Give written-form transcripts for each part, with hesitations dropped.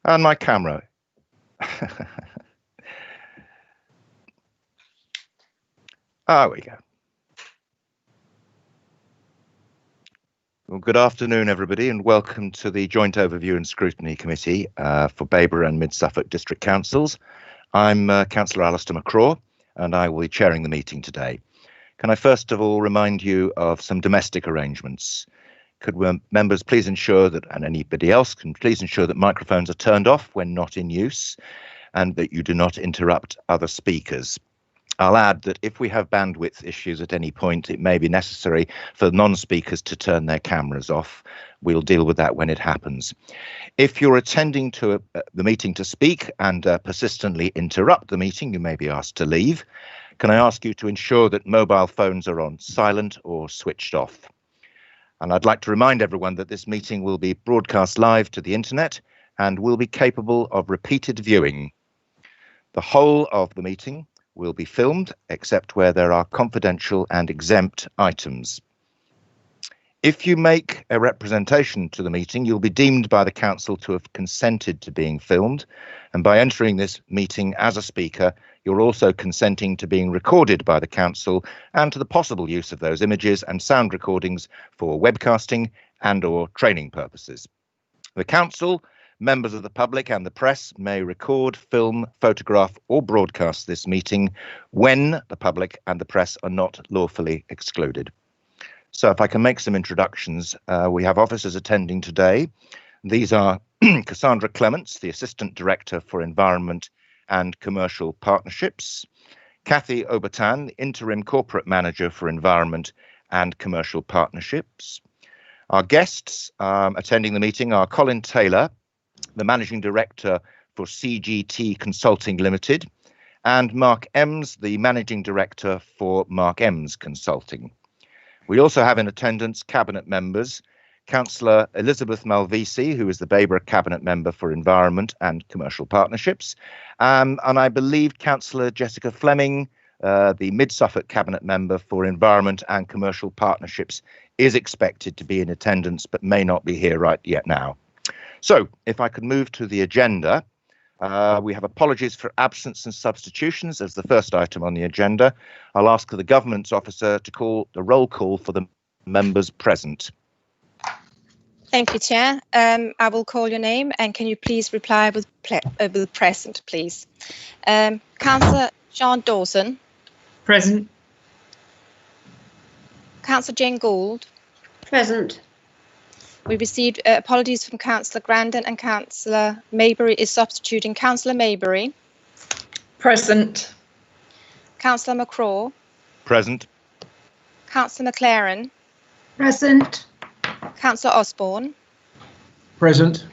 And my camera. There we go. Well, good afternoon, everybody, and welcome to the Joint Overview and Scrutiny Committee for Babergh and Mid Suffolk District Councils. I'm Councillor Alistair McCraw, and I will be chairing the meeting today. Can I first of all remind you of some domestic arrangements? Could members please ensure that, and anybody else can please ensure that microphones are turned off when not in use, and that you do not interrupt other speakers. I'll add that if we have bandwidth issues at any point, it may be necessary for non-speakers to turn their cameras off. We'll deal with that when it happens. If you're attending to the meeting to speak and persistently interrupt the meeting, you may be asked to leave. Can I ask you to ensure that mobile phones are on silent or switched off? And I'd like to remind everyone that this meeting will be broadcast live to the internet and will be capable of repeated viewing. The whole of the meeting will be filmed, except where there are confidential and exempt items. If you make a representation to the meeting, you'll be deemed by the council to have consented to being filmed, and by entering this meeting as a speaker, you're also consenting to being recorded by the council and to the possible use of those images and sound recordings for webcasting and/or training purposes. The council, members of the public and the press may record, film, photograph or broadcast this meeting when the public and the press are not lawfully excluded. So if I can make some introductions, we have officers attending today. These are Cassandra Clements, the Assistant Director for Environment and Commercial Partnerships, Kathy Obertan, Interim Corporate Manager for Environment and Commercial Partnerships. Our guests attending the meeting are Colin Taylor, the Managing Director for CGT Consulting Limited, and Mark Ems, the Managing Director for Mark Ems Consulting. We also have in attendance Cabinet members, Councillor Elizabeth Malvisi, who is the Babergh Cabinet Member for Environment and Commercial Partnerships, and I believe Councillor Jessica Fleming, the Mid Suffolk Cabinet Member for Environment and Commercial Partnerships, is expected to be in attendance but may not be here right yet now. So if I could move to the agenda, we have apologies for absence and substitutions as the first item on the agenda. I'll ask the government's officer to call the roll call for the members present. Thank you, Chair. I will call your name and can you please reply with present, please. Councillor Sean Dawson. Present. Councillor Jane Gold. Present. We received apologies from Councillor Grandin and Councillor Maybury is substituting. Councillor Maybury. Present. Councillor McCraw. Present. Councillor McLaren. Present. Councillor Osborne. Present.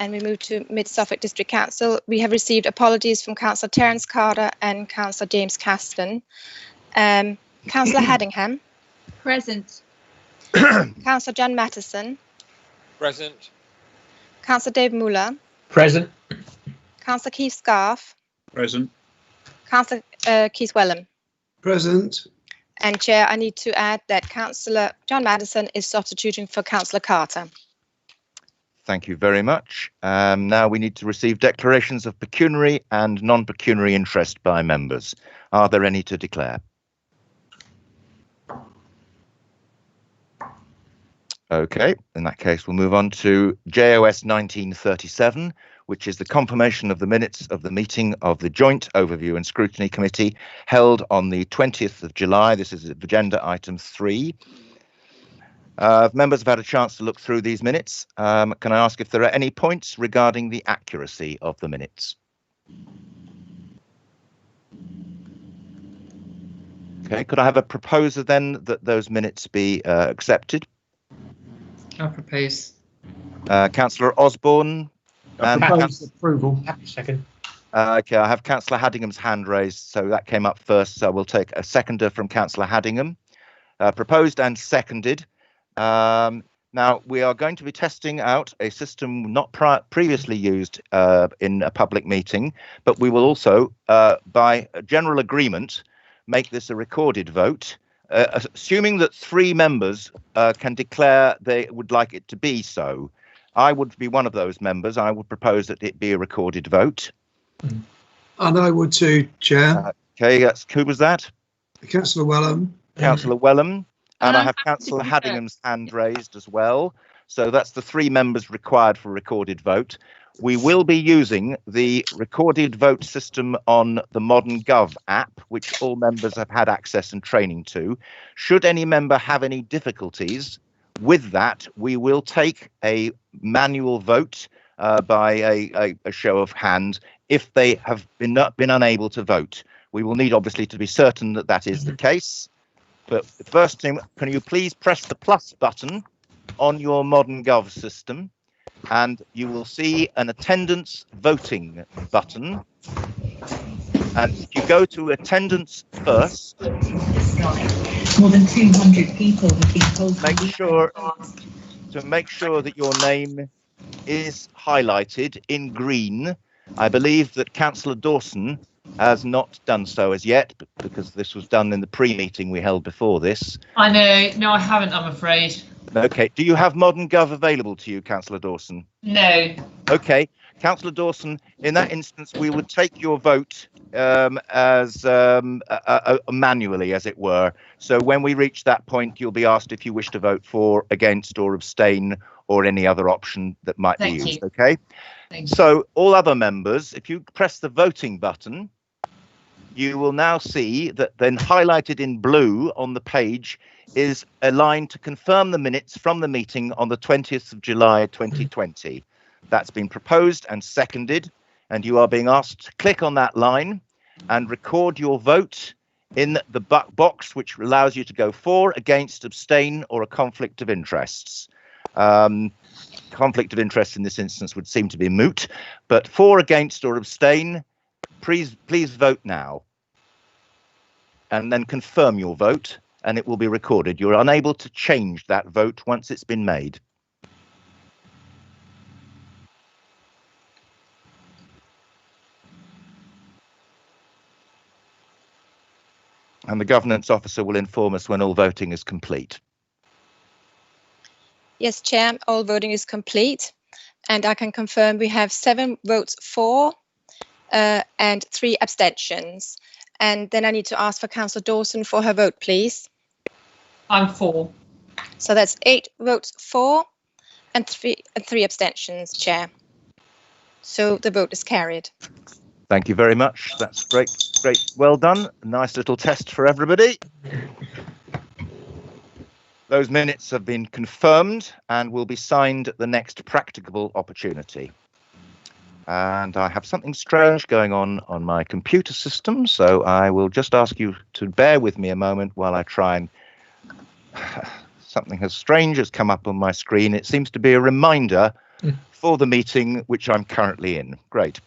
And we move to Mid Suffolk District Council. We have received apologies from Councillor Terence Carter and Councillor James Caston. Councillor Haddingham. Present. Councillor John Matheson. Present. Councillor Dave Muller. Present. Councillor Keith Scarfe. Present. Councillor Keith Wilhelm. Present. And Chair, I need to add that Councillor John Matheson is substituting for Councillor Carter. Thank you very much. Now we need to receive declarations of pecuniary and non-pecuniary interest by members. Are there any to declare? Okay, in that case, we'll move on to JOS 1937, which is the confirmation of the minutes of the meeting of the Joint Overview and Scrutiny Committee held on the 20th of July. This is agenda item 3. Members have had a chance to look through these minutes. Can I ask if there are any points regarding the accuracy of the minutes? Okay, could I have a proposer then that those minutes be accepted? I propose. Councillor Osborne. And Propose approval. Second. Okay, I have Councillor Haddingham's hand raised, so that came up first. So we'll take a seconder from Councillor Haddingham. Proposed and seconded. Now, we are going to be testing out a system not previously used in a public meeting, but we will also, by general agreement, make this a recorded vote. Assuming that 3 members can declare they would like it to be so. I would be one of those members. I would propose that it be a recorded vote. And I would too, Chair. Okay, who was that? Councillor Wilhelm. Councillor Wilhelm. And I have happy to Councillor concur. Haddingham's hand raised as well. So that's the 3 members required for a recorded vote. We will be using the recorded vote system on the Modern Gov app, which all members have had access and training to. Should any member have any difficulties with that, we will take a manual vote by a show of hands if they have been unable to vote. We will need, obviously, to be certain that that is the case. But the first thing, can you please press the plus button on your Modern Gov system, and you will see an attendance voting button. And if you go to attendance first, more than 200 people have been told. make sure that your name is highlighted in green. I believe that Councillor Dawson has not done so as yet, because this was done in the pre-meeting we held before this. I know. No, I haven't, I'm afraid. Okay. Do you have Modern Gov available to you, Councillor Dawson? No. Okay. Councillor Dawson, in that instance, we would take your vote as manually, as it were. So when we reach that point, you'll be asked if you wish to vote for, against, or abstain, or any other option that might be used. Okay. So all other members, if you press the voting button, you will now see that then highlighted in blue on the page is a line to confirm the minutes from the meeting on the 20th of July 2020. That's been proposed and seconded, and you are being asked to click on that line and record your vote in the box which allows you to go for, against, abstain, or a conflict of interests. Conflict of interest in this instance would seem to be moot, but for, against, or abstain, please vote now. And then confirm your vote, and it will be recorded. You're unable to change that vote once it's been made. And the governance officer will inform us when all voting is complete. Yes, Chair, all voting is complete, and I can confirm we have 7 votes for and 3 abstentions. And then I need to ask for Councillor Dawson for her vote, please. I'm for. So that's 8 votes for and 3 abstentions, Chair. So the vote is carried. Thank you very much. That's great. Well done. Nice little test for everybody. Those minutes have been confirmed and will be signed at the next practicable opportunity. And I have something strange going on my computer system, so I will just ask you to bear with me a moment while I try and... Something as strange has come up on my screen. It seems to be a reminder for the meeting which I'm currently in. Great.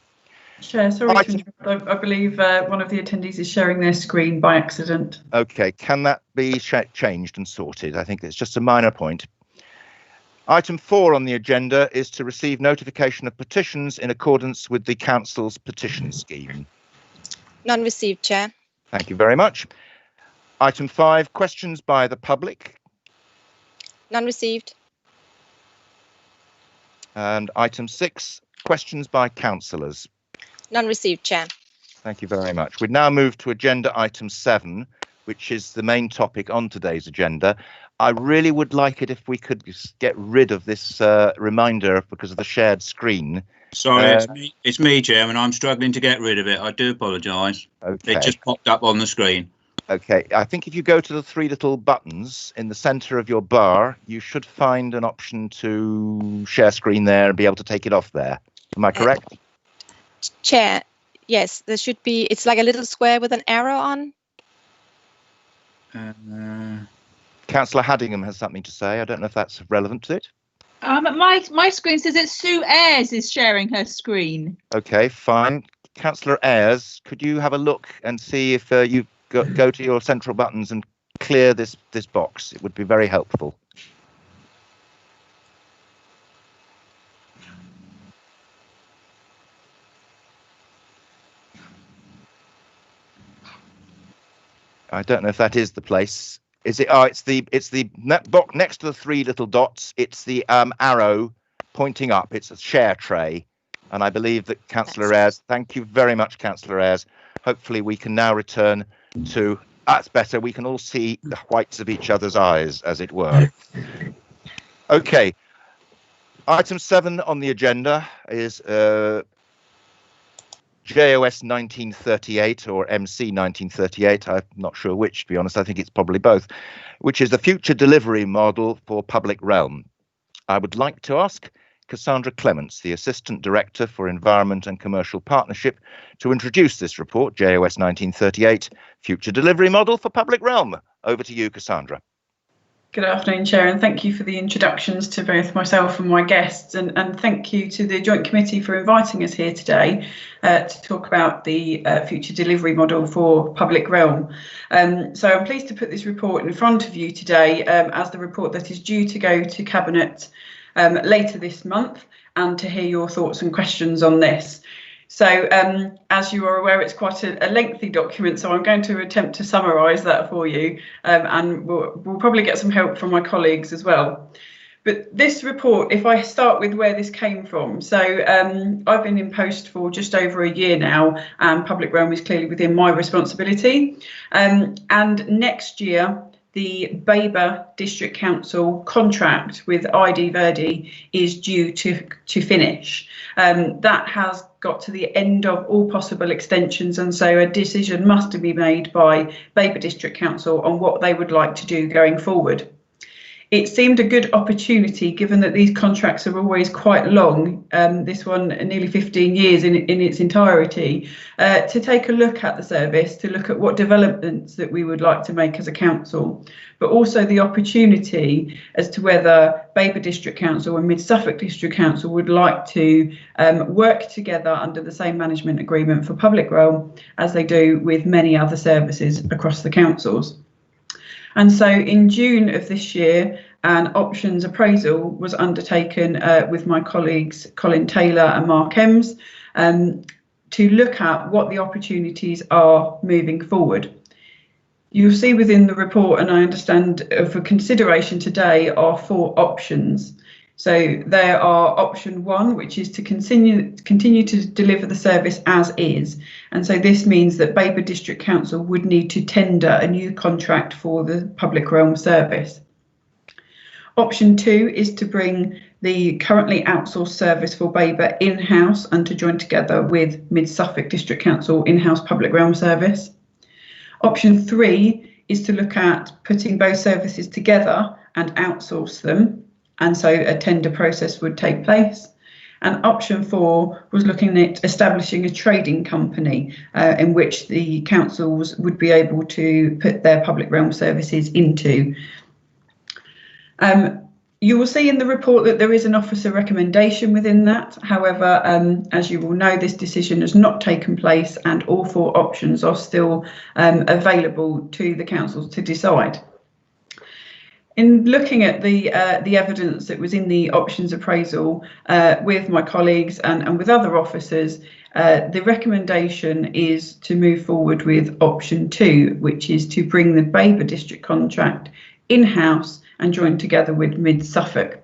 Chair, sorry to interrupt. I believe one of the attendees is sharing their screen by accident. Okay, can that be changed and sorted? I think it's just a minor point. Item 4 on the agenda is to receive notification of petitions in accordance with the Council's petition scheme. None received, Chair. Thank you very much. Item 5, questions by the public. None received. And item 6, questions by councillors. None received, Chair. Thank you very much. We now move to agenda item 7, which is the main topic on today's agenda. I really would like it if we could get rid of this reminder because of the shared screen. Sorry, it's me, Chairman. I'm struggling to get rid of it. I do apologise. Okay. It just popped up on the screen. Okay, I think if you go to the 3 little buttons in the centre of your bar, you should find an option to share screen there and be able to take it off there. Am I correct? Chair, yes, there should be, it's like a little square with an arrow on. Councillor Haddingham has something to say. I don't know if that's relevant to it. My screen says that Sue Ayres is sharing her screen. Okay, fine. Councillor Ayres, could you have a look and see if you go to your central buttons and clear this box? It would be very helpful. I don't know if that is the place. Is it? Oh, it's the box next to the 3 little dots. It's the arrow pointing up. It's a share tray. And I believe that Councillor Ayres, thank you very much, Councillor Ayres. Hopefully we can now return to, that's better. We can all see the whites of each other's eyes, as it were. Okay. Item 7 on the agenda is JOS 1938 or MC 1938. I'm not sure which, to be honest. I think it's probably both, which is the future delivery model for public realm. I would like to ask Cassandra Clements, the Assistant Director for Environment and Commercial Partnership, to introduce this report, JOS 1938, Future Delivery Model for Public Realm. Over to you, Cassandra. Good afternoon, Chair, and thank you for the introductions to both myself and my guests, and thank you to the Joint Committee for inviting us here today to talk about the future delivery model for public realm. So I'm pleased to put this report in front of you today as the report that is due to go to Cabinet later this month, and to hear your thoughts and questions on this. So as you are aware, it's quite a lengthy document, so I'm going to attempt to summarise that for you, and we'll probably get some help from my colleagues as well. But this report, if I start with where this came from, so I've been in post for just over a year now, and public realm is clearly within my responsibility. And next year, the Babergh District Council contract with ID Verdi is due to finish. That has got to the end of all possible extensions, and so a decision must be made by Babergh District Council on what they would like to do going forward. It seemed a good opportunity, given that these contracts are always quite long, this one nearly 15 years in its entirety, to take a look at the service, to look at what developments that we would like to make as a council, but also the opportunity as to whether Babergh District Council and Mid Suffolk District Council would like to work together under the same management agreement for public realm as they do with many other services across the councils. And so in June of this year, an options appraisal was undertaken with my colleagues Colin Taylor and Mark Ems to look at what the opportunities are moving forward. You'll see within the report, and I understand for consideration today, are 4 options. So there are option 1, which is to continue to deliver the service as is. And so this means that Babergh District Council would need to tender a new contract for the public realm service. Option 2 is to bring the currently outsourced service for Babergh in-house and to join together with Mid Suffolk District Council in-house public realm service. Option 3 is to look at putting both services together and outsource them. And so a tender process would take place. And option 4 was looking at establishing a trading company in which the councils would be able to put their public realm services into. You will see in the report that there is an officer recommendation within that. However, as you will know, this decision has not taken place, and all 4 options are still available to the councils to decide. In looking at the evidence that was in the options appraisal with my colleagues and with other officers, the recommendation is to move forward with option 2, which is to bring the Babergh District contract in-house and join together with Mid Suffolk.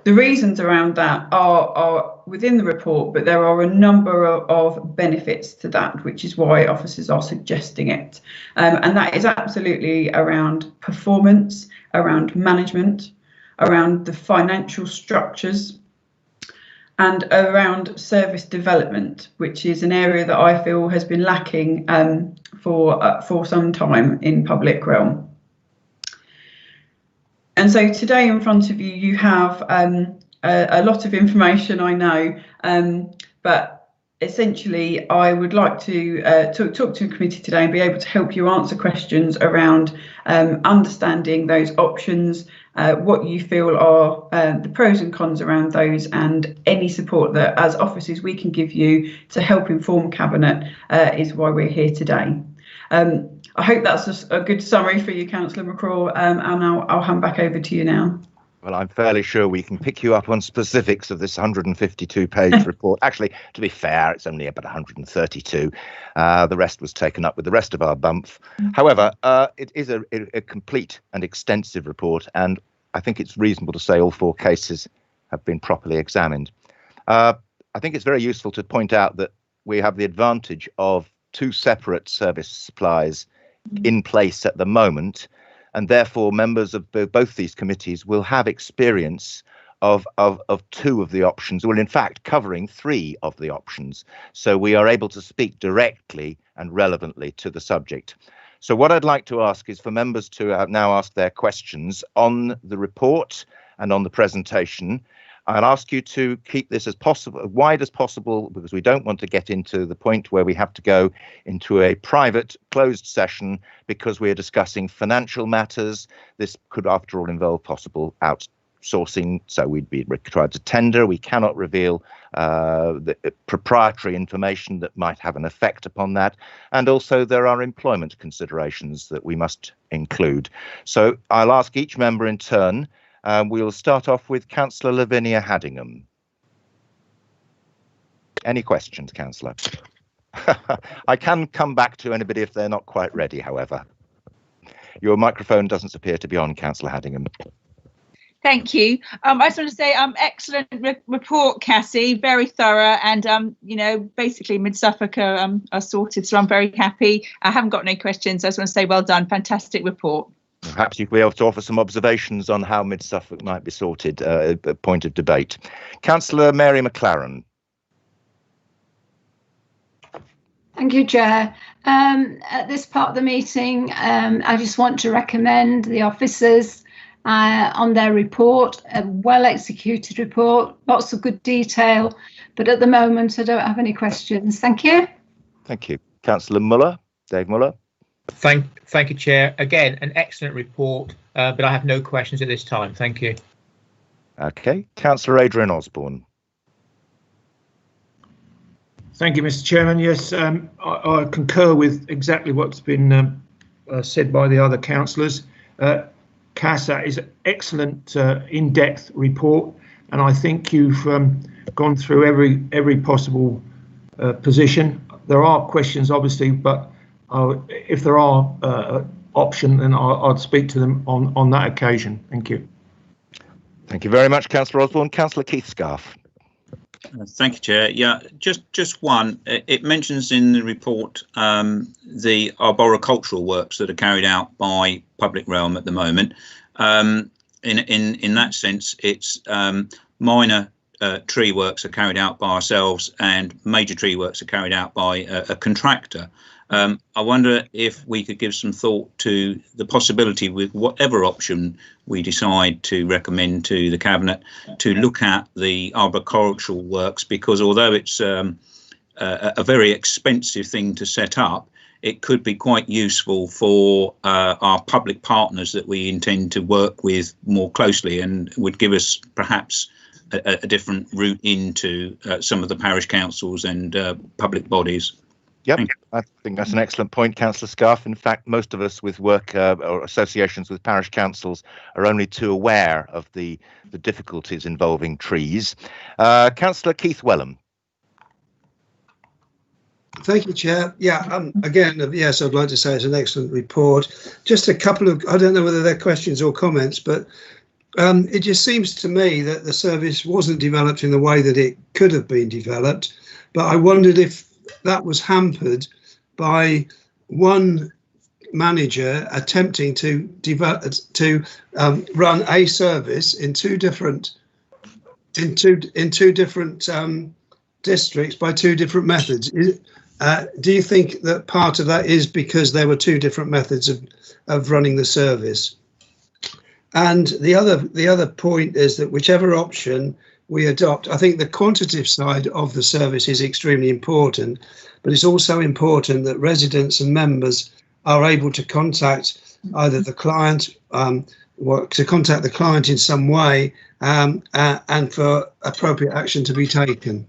The reasons around that are within the report, but there are a number of benefits to that, which is why officers are suggesting it. And that is absolutely around performance, around management, around the financial structures, and around service development, which is an area that I feel has been lacking for some time in public realm. And so today in front of you, you have a lot of information, I know, but essentially I would like to talk to a committee today and be able to help you answer questions around understanding those options, what you feel are the pros and cons around those, and any support that as officers we can give you to help inform Cabinet is why we're here today. I hope that's a good summary for you, Councillor McCraw, and I'll hand back over to you now. Well, I'm fairly sure we can pick you up on specifics of this 152-page report. Actually, to be fair, it's only about 132. The rest was taken up with the rest of our bump. However, it is a complete and extensive report, and I think it's reasonable to say all 4 cases have been properly examined. I think it's very useful to point out that we have the advantage of two separate service supplies in place at the moment, and therefore members of both these committees will have experience of two of the options, well, in fact, covering three of the options. So we are able to speak directly and relevantly to the subject. So what I'd like to ask is for members to now ask their questions on the report and on the presentation. I'll ask you to keep this as wide as possible, because we don't want to get into the point where we have to go into a private closed session because we're discussing financial matters. This could, after all, involve possible outsourcing, so we'd be required to tender. We cannot reveal the proprietary information that might have an effect upon that. And also there are employment considerations that we must include. So I'll ask each member in turn. We'll start off with Councillor Lavinia Haddingham. Any questions, Councillor? I can come back to anybody if they're not quite ready, however. Your microphone doesn't appear to be on, Councillor Haddingham. Thank you. I just want to say excellent report, Cassie, very thorough, and you know, basically Mid Suffolk are sorted, so I'm very happy. I haven't got any questions. I just want to say well done, fantastic report. Perhaps you could be able to offer some observations on how Mid Suffolk might be sorted, a point of debate. Councillor Mary McLaren. Thank you, Chair. At this part of the meeting, I just want to recommend the officers on their report, a well-executed report, lots of good detail, but at the moment I don't have any questions. Thank you. Thank you. Councillor Muller, Dave Muller. Thank you, Chair. Again, an excellent report, but I have no questions at this time. Thank you. Okay. Councillor Adrian Osborne. Thank you, Mr. Chairman. Yes, I concur with exactly what's been said by the other councillors. Cass, that is an excellent in-depth report, and I think you've gone through every possible position. There are questions, obviously, but if there are options, then I'd speak to them on that occasion. Thank you. Thank you very much, Councillor Osborne. Councillor Keith Scarfe. Thank you, Chair. Yeah, just one. It mentions in the report the arboricultural works that are carried out by Public Realm at the moment. In that sense, it's minor tree works are carried out by ourselves, and major tree works are carried out by a contractor. I wonder if we could give some thought to the possibility, with whatever option we decide to recommend to the Cabinet, to look at the arboricultural works, because although it's a very expensive thing to set up, it could be quite useful for our public partners that we intend to work with more closely, and would give us perhaps a different route into some of the parish councils and public bodies. Yep, I think that's an excellent point, Councillor Scarfe. In fact, most of us with work or associations with parish councils are only too aware of the difficulties involving trees. Councillor Keith Wilhelm. Thank you, Chair. Yeah, again, yes, I'd like to say it's an excellent report. Just a couple of, I don't know whether they're questions or comments, but it just seems to me that the service wasn't developed in the way that it could have been developed. But I wondered if that was hampered by one manager attempting to develop run a service in two different districts by two different methods. Do you think that part of that is because there were two different methods of running the service? And the other point is that whichever option we adopt, I think the quantitative side of the service is extremely important, but it's also important that residents and members are able to contact either the client, to contact the client in some way, and for appropriate action to be taken.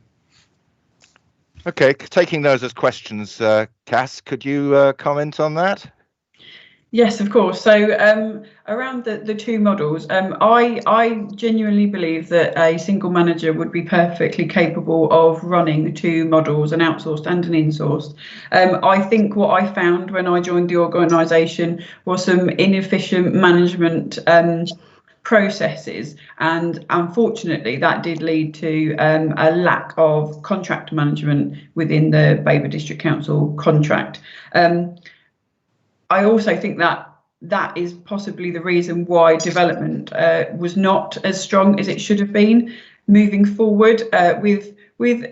Okay, taking those as questions, Cass, could you comment on that? Yes, of course. So around the two models, I genuinely believe that a single manager would be perfectly capable of running two models, an outsourced and an insourced. I think what I found when I joined the organisation was some inefficient management processes, and unfortunately that did lead to a lack of contract management within the Babergh District Council contract. I also think that is possibly the reason why development was not as strong as it should have been. Moving forward, with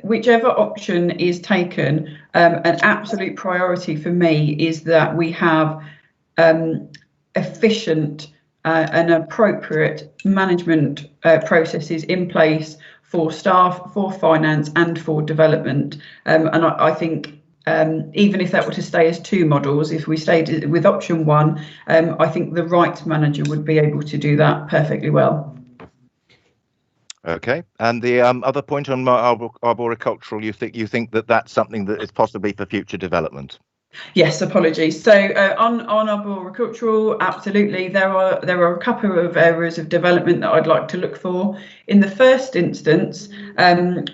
whichever option is taken, an absolute priority for me is that we have efficient and appropriate management processes in place for staff, for finance and for development. And I think even if that were to stay as two models, if we stayed with option one, I think the rights manager would be able to do that perfectly well. Okay, and the other point on arboricultural, you think that that's something that is possibly for future development? Yes, apologies. So on arboricultural, absolutely, there are a couple of areas of development that I'd like to look for. In the first instance,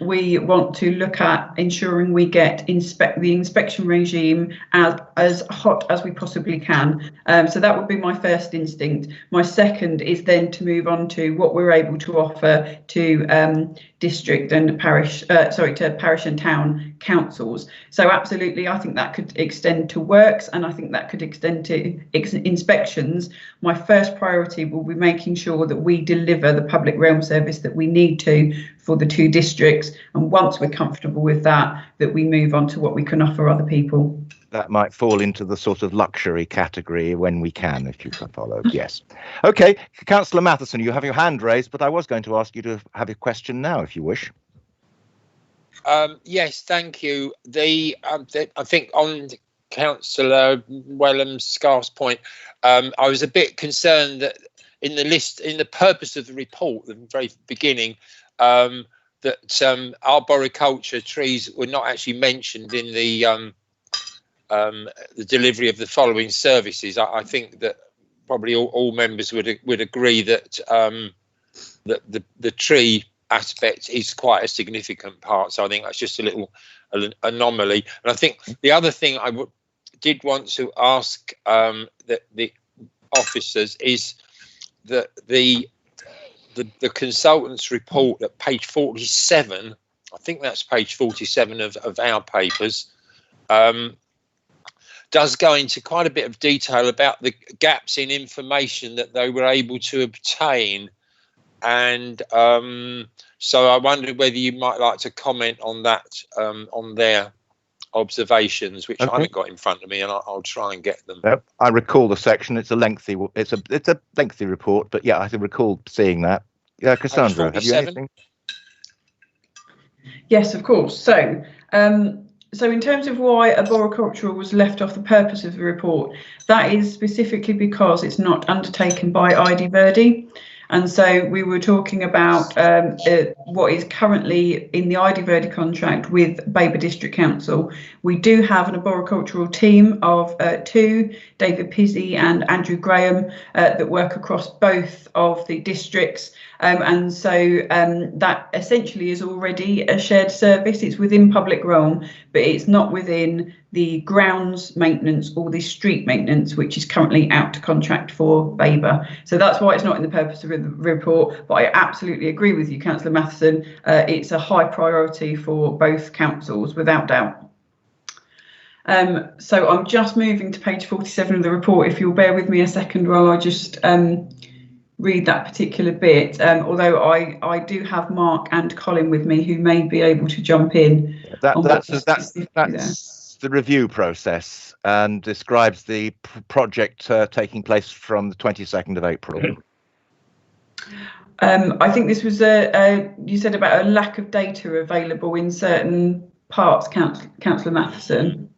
we want to look at ensuring we get the inspection regime as hot as we possibly can. So that would be my first instinct. My second is then to move on to what we're able to offer to district and parish, to parish and town councils. So absolutely, I think that could extend to works, and I think that could extend to inspections. My first priority will be making sure that we deliver the public realm service that we need to for the two districts, and once we're comfortable with that, that we move on to what we can offer other people. That might fall into the sort of luxury category when we can, if you can follow. Yes. Okay, Councillor Matheson, you have your hand raised, but I was going to ask you to have your question now, if you wish. Yes, thank you. I think on Councillor Wilhelm's Scarfe's point, I was a bit concerned that in the purpose of the report, the very beginning, that arboriculture trees were not actually mentioned in the delivery of the following services. I think that probably all members would agree that that the tree aspect is quite a significant part. So I think that's just a little anomaly. And I think the other thing I did want to ask the officers is that the consultant's report at page 47, I think that's page 47 of our papers, does go into quite a bit of detail about the gaps in information that they were able to obtain. And so I wondered whether you might like to comment on that, on their observations, which I haven't got in front of me, and I'll try and get them. Yep. I recall the section. It's a lengthy report, but yeah, I can recall seeing that. Yeah, Cassandra, have you anything? Yes, of course. So, so in terms of why arboricultural was left off the purpose of the report, that is specifically because it's not undertaken by ID Verdi. And so we were talking about what is currently in the ID Verdi contract with Babergh District Council. We do have an arboricultural team of two, David Pizzey and Andrew Graham, that work across both of the districts. And so that essentially is already a shared service. It's within public realm, but it's not within the grounds maintenance or the street maintenance, which is currently out to contract for Babergh. So that's why it's not in the purpose of the report. But I absolutely agree with you, Councillor Matheson. It's a high priority for both councils, without doubt. So I'm just moving to page 47 of the report. If you'll bear with me a second while I just read that particular bit, although I do have Mark and Colin with me who may be able to jump in. That's the review process and describes the project taking place from the 22nd of April. I think this was you said about a lack of data available in certain parts, Councillor Matheson.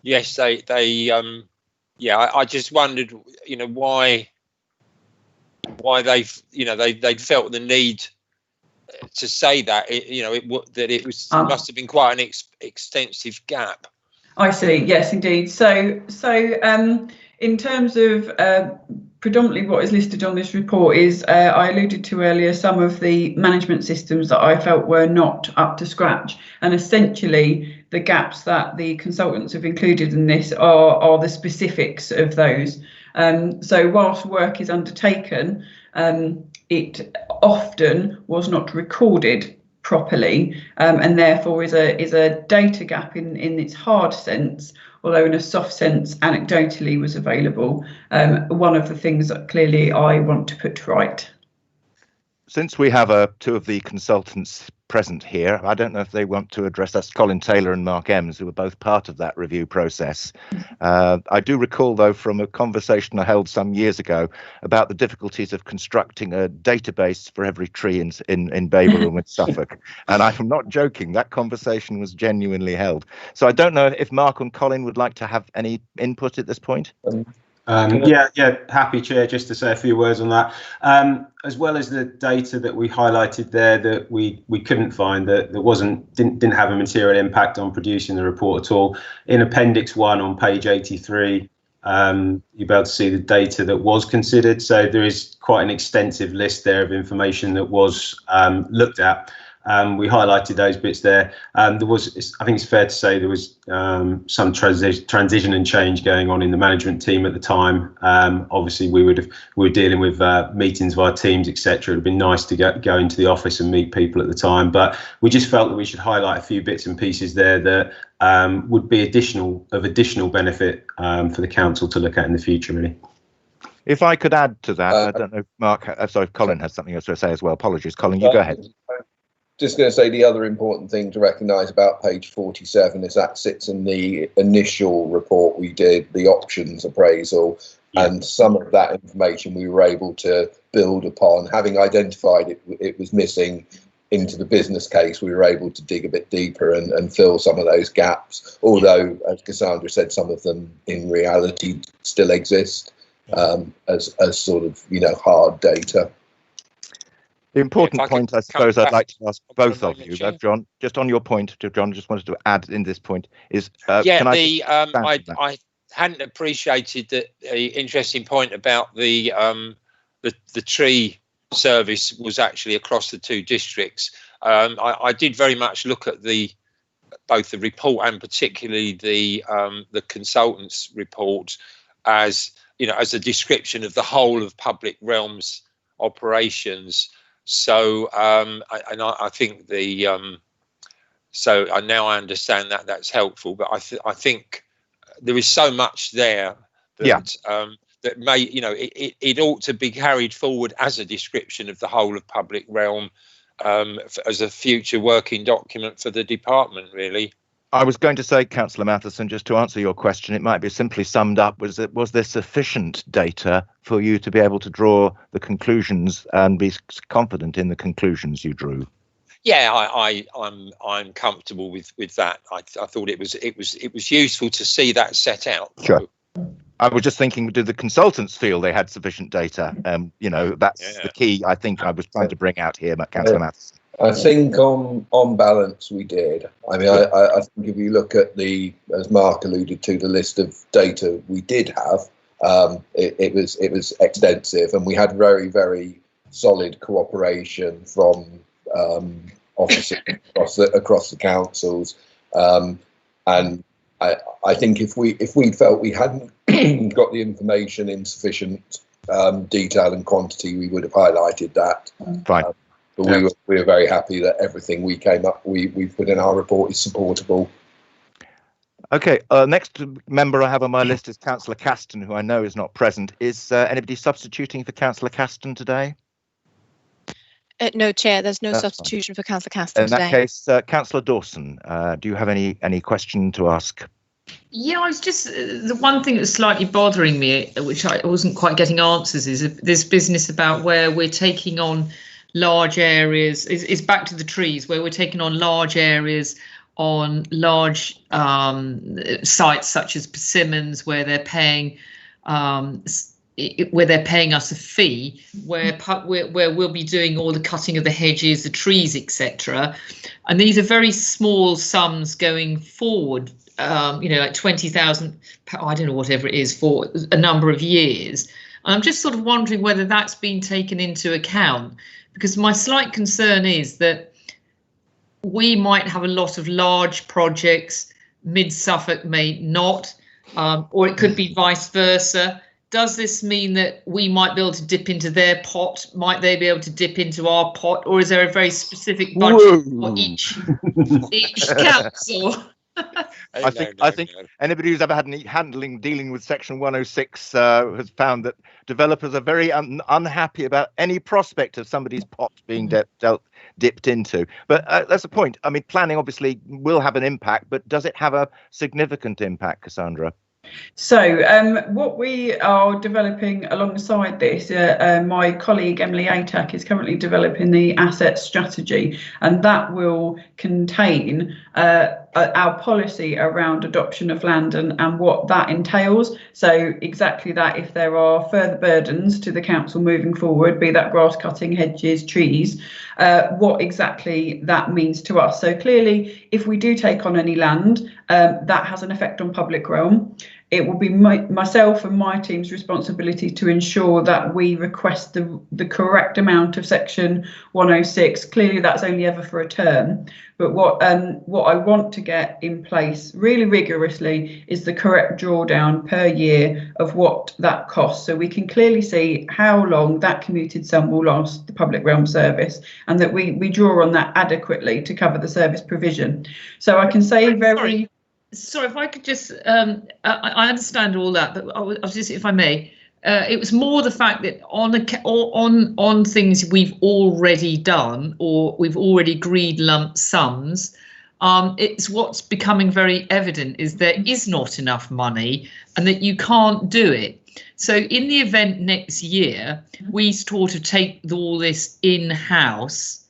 Yes, yeah, I just wondered, why they felt the need to say that, it must have been quite an extensive gap. I see. Yes, indeed. So in terms of predominantly what is listed on this report is, I alluded to earlier, some of the management systems that I felt were not up to scratch, and essentially the gaps that the consultants have included in this are the specifics of those. So whilst work is undertaken, it often was not recorded properly, and therefore is a data gap in its hard sense, although in a soft sense anecdotally was available. One of the things that clearly I want to put right. Since we have two of the consultants present here, I don't know if they want to address us, Colin Taylor and Mark Ems, who were both part of that review process. I do recall, though, from a conversation I held some years ago about the difficulties of constructing a database for every tree in Babergh and with Suffolk. And I'm not joking, that conversation was genuinely held. So I don't know if Mark and Colin would like to have any input at this point. Yeah, happy, Chair, just to say a few words on that. As well as the data that we highlighted there that we couldn't find, that didn't have a material impact on producing the report at all. In Appendix 1 on page 83, you'll be able to see the data that was considered. So there is quite an extensive list there of information that was looked at. We highlighted those bits there. I think it's fair to say there was some transition and change going on in the management team at the time. Obviously, we were dealing with meetings via Teams, etc. It would have been nice to go into the office and meet people at the time, but we just felt that we should highlight a few bits and pieces there that would be of additional benefit for the council to look at in the future, really. If I could add to that, I don't know if Mark, sorry, if Colin has something else to say as well. Apologies, Colin, you go ahead. Just going to say the other important thing to recognise about page 47 is that sits in the initial report we did, the options appraisal, and some of that information we were able to build upon. Having identified it was missing into the business case, we were able to dig a bit deeper and fill some of those gaps, although, as Cassandra said, some of them in reality still exist as sort of, hard data. The important point, I suppose, I'd like to ask both of you, John, just on your point, John, just wanted to add in this point is, I hadn't appreciated the interesting point about the tree service was actually across the two districts. I did very much look at both the report and particularly the consultant's report as a description of the whole of public realms operations. So I think so now I understand that's helpful, but I think there is so much there that that may it ought to be carried forward as a description of the whole of public realm as a future working document for the department, really. I was going to say, Councillor Matheson, just to answer your question, it might be simply summed up, was there sufficient data for you to be able to draw the conclusions and be confident in the conclusions you drew? Yeah, I'm comfortable with that. I thought it was useful to see that set out. Sure. I was just thinking, do the consultants feel they had sufficient data? That's the key I think I was trying to bring out here, Councillor Matheson. I think on balance we did. I mean, I think if you look at as Mark alluded to, the list of data we did have, it was extensive, and we had very, very solid cooperation from officers across the councils. And I think if we felt we hadn't got the information in sufficient detail and quantity, we would have highlighted that. Fine. But we were very happy that everything we put in our report is supportable. Okay, next member I have on my list is Councillor Caston, who I know is not present. Is anybody substituting for Councillor Caston today? No, Chair, there's no substitution for Councillor Caston today. In that case, Councillor Dawson, do you have any question to ask? Yeah, I was just the one thing that's slightly bothering me, which I wasn't quite getting answers, is this business about where we're taking on large areas. Is back to the trees, where we're taking on large areas on large sites such as persimmons, where they're paying us a fee, where we'll be doing all the cutting of the hedges, the trees, etc. And these are very small sums going forward. Like 20,000, I don't know, whatever it is, for a number of years. And I'm just sort of wondering whether that's been taken into account, because my slight concern is that we might have a lot of large projects, Mid Suffolk may not, or it could be vice versa. does this mean that we might be able to dip into their pot? Might they be able to dip into our pot, or is there a very specific budget for each council? I think anybody who's ever had any dealing with Section 106 has found that developers are very unhappy about any prospect of somebody's pot being dipped into. But that's the point. I mean, planning obviously will have an impact, but does it have a significant impact, Cassandra? So what we are developing alongside this, my colleague Emily Atack is currently developing the asset strategy, and that will contain our policy around adoption of land and what that entails. So exactly that, if there are further burdens to the council moving forward, be that grass cutting, hedges, trees, what exactly that means to us. So clearly, if we do take on any land, that has an effect on public realm. It will be myself and my team's responsibility to ensure that we request the correct amount of Section 106. Clearly, that's only ever for a term. But what I want to get in place really rigorously is the correct drawdown per year of what that costs, so we can clearly see how long that commuted sum will last the public realm service, and that we draw on that adequately to cover the service provision. So I can say very... Sorry, if I could just, I understand all that, but I was just, if I may, it was more the fact that on things we've already done or we've already agreed lump sums, it's what's becoming very evident is there is not enough money and that you can't do it. So in the event next year, we sort of take all this in-house,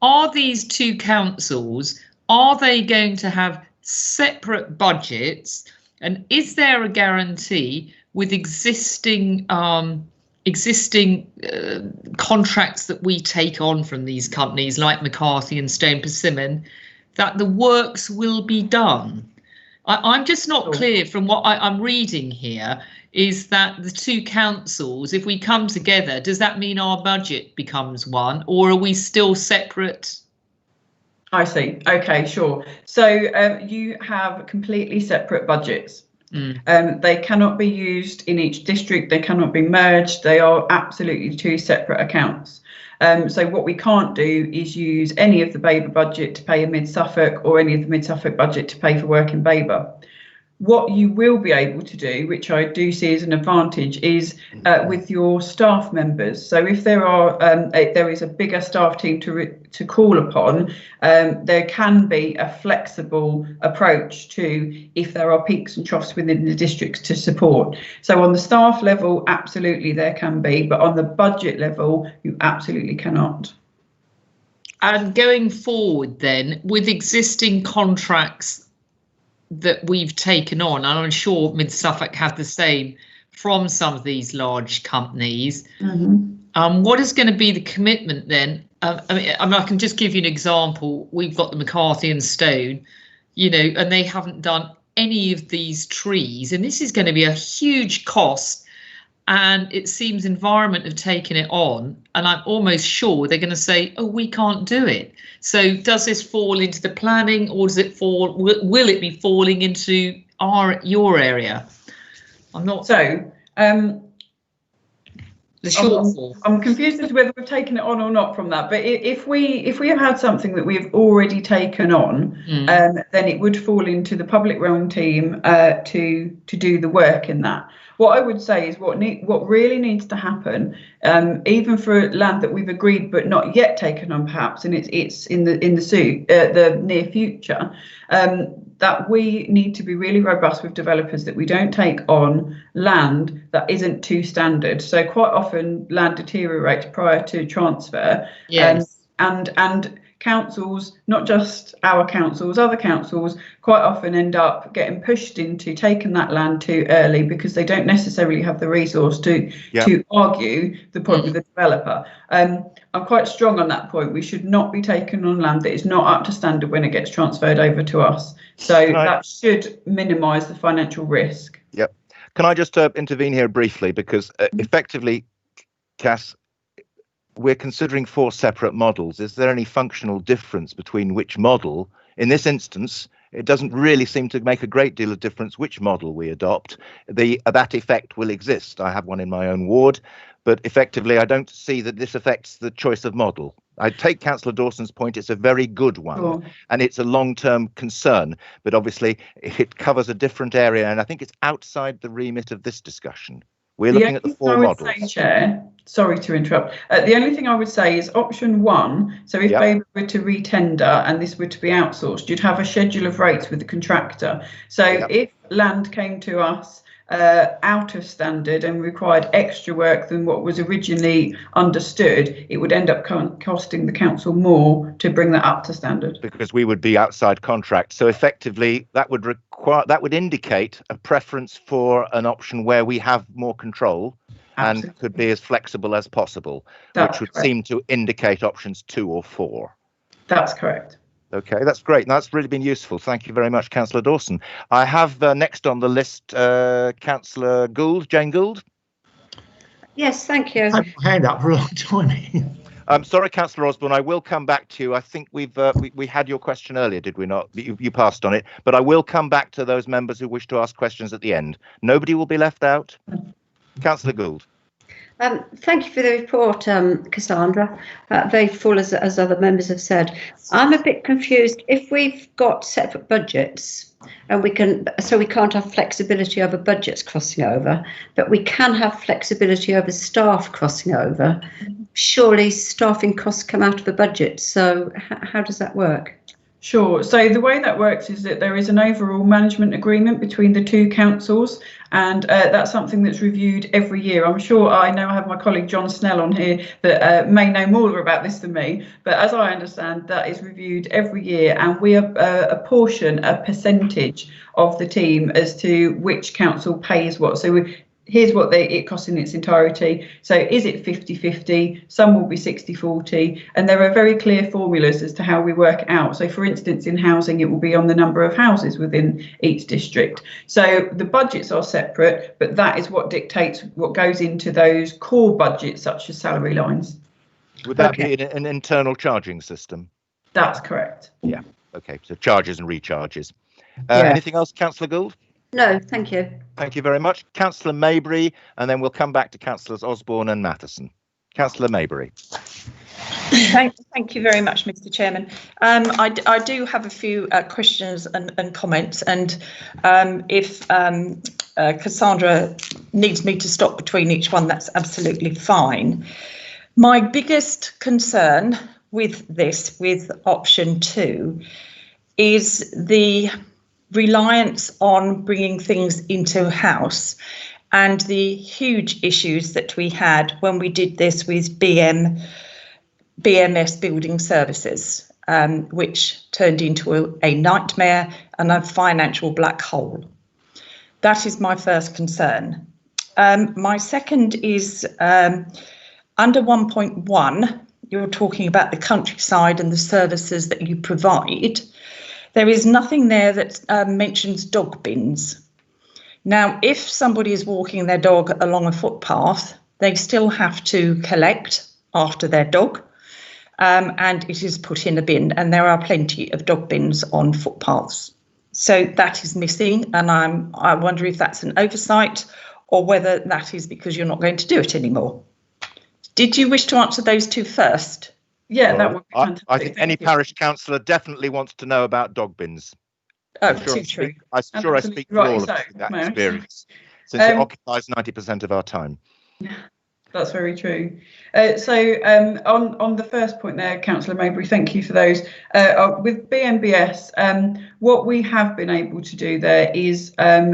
are these two councils, are they going to have separate budgets, and is there a guarantee with existing contracts that we take on from these companies like McCarthy and Stone Persimmon that the works will be done? I'm just not clear from what I'm reading here, is that the two councils, if we come together, does that mean our budget becomes one, or are we still separate? I see. OK, sure. So you have completely separate budgets. They cannot be used in each district. They cannot be merged. They are absolutely two separate accounts. So what we can't do is use any of the Babergh budget to pay a Mid-Suffolk or any of the Mid-Suffolk budget to pay for work in Babergh. What you will be able to do, which I do see as an advantage, is with your staff members. So if there is a bigger staff team to call upon, there can be a flexible approach to if there are peaks and troughs within the districts to support. So on the staff level, absolutely there can be, but on the budget level, you absolutely cannot. And going forward then, with existing contracts that we've taken on, and I'm sure Mid-Suffolk have the same from some of these large companies, what is going to be the commitment then? I can just give you an example. We've got the McCarthy and Stone, and they haven't done any of these trees, and this is going to be a huge cost. And it seems Environment have taken it on, and I'm almost sure they're going to say, oh, we can't do it. So does this fall into the planning, or does it fall? Will it be falling into your area? I'm not. So the shortfall. I'm confused as to whether we've taken it on or not from that. But if we have had something that we've already taken on, then it would fall into the public realm team to do the work in that. What I would say is what really needs to happen, even for land that we've agreed but not yet taken on, perhaps, and it's in the near future, that we need to be really robust with developers, that we don't take on land that isn't too standard. So quite often land deteriorates prior to transfer. Yes. And councils, not just our councils, other councils quite often end up getting pushed into taking that land too early because they don't necessarily have the resource to argue the point with the developer. I'm quite strong on that point. We should not be taking on land that is not up to standard when it gets transferred over to us. So that should minimise the financial risk. Yep. Can I just intervene here briefly, because effectively, Cass, we're considering 4 separate models. Is there any functional difference between which model? In this instance, it doesn't really seem to make a great deal of difference which model we adopt. That effect will exist. I have one in my own ward, but effectively I don't see that this affects the choice of model. I take Councillor Dawson's point, it's a very good one, Sure. and it's a long-term concern, but obviously it covers a different area, and I think it's outside the remit of this discussion. We're looking at the four models. Say, Chair, sorry to interrupt. The only thing I would say is option 1. So if Babergh were to re-tender and this were to be outsourced, you'd have a schedule of rates with the contractor. So if land came to us out of standard and required extra work than what was originally understood, it would end up costing the council more to bring that up to standard. Because we would be outside contract. So effectively that would indicate a preference for an option where we have more control. Absolutely. And could be as flexible as possible, which would seem to indicate options 2 or 4. That's correct. Okay, that's great. That's really been useful. Thank you very much, Councillor Dawson. I have next on the list Councillor Gold, Jane Gould. Yes, thank you. I've had my hand up for a long time. I'm sorry, Councillor Osborne, I will come back to you. I think we had your question earlier, did we not? You passed on it, but I will come back to those members who wish to ask questions at the end. Nobody will be left out. Councillor Gould. Thank you for the report, Cassandra. Very full, as other members have said. I'm a bit confused. If we've got separate budgets, and we can't have flexibility over budgets crossing over, but we can have flexibility over staff crossing over. Surely staffing costs come out of the budget. So how does that work? Sure. So the way that works is that there is an overall management agreement between the two councils, and that's something that's reviewed every year. I'm sure I now have my colleague John Snell on here that may know more about this than me, but as I understand, that is reviewed every year, and we apportion a percentage of the team as to which council pays what. So here's what it costs in its entirety. So is it 50-50? Some will be 60-40. And there are very clear formulas as to how we work it out. So for instance, in housing, it will be on the number of houses within each district. So the budgets are separate, but that is what dictates what goes into those core budgets, such as salary lines. Would that be an internal charging system? That's correct. Yeah. Okay. So charges and recharges. Anything else, Councillor Gould? No, thank you. Thank you very much. Councillor Maybury, and then we'll come back to Councillors Osborne and Matheson. Councillor Maybury. Thank you very much, Mr. Chairman. I do have a few questions and comments, and if Cassandra needs me to stop between each one, that's absolutely fine. My biggest concern with option 2, is the reliance on bringing things into house and the huge issues that we had when we did this with BMS Building Services, which turned into a nightmare and a financial black hole. That is my first concern. My second is under 1.1, you're talking about the countryside and the services that you provide. There is nothing there that mentions dog bins. Now, if somebody is walking their dog along a footpath, they still have to collect after their dog, and it is put in a bin, and there are plenty of dog bins on footpaths. So that is missing, and I wonder if that's an oversight or whether that is because you're not going to do it anymore. Did you wish to answer those two first? Yeah, that would be fantastic. I think any parish councillor definitely wants to know about dog bins. I'm sure I speak for all of that experience, since it occupies 90% of our time. That's very true. So on the first point there, Councillor Maybury, thank you for those. With BMBS, what we have been able to do there is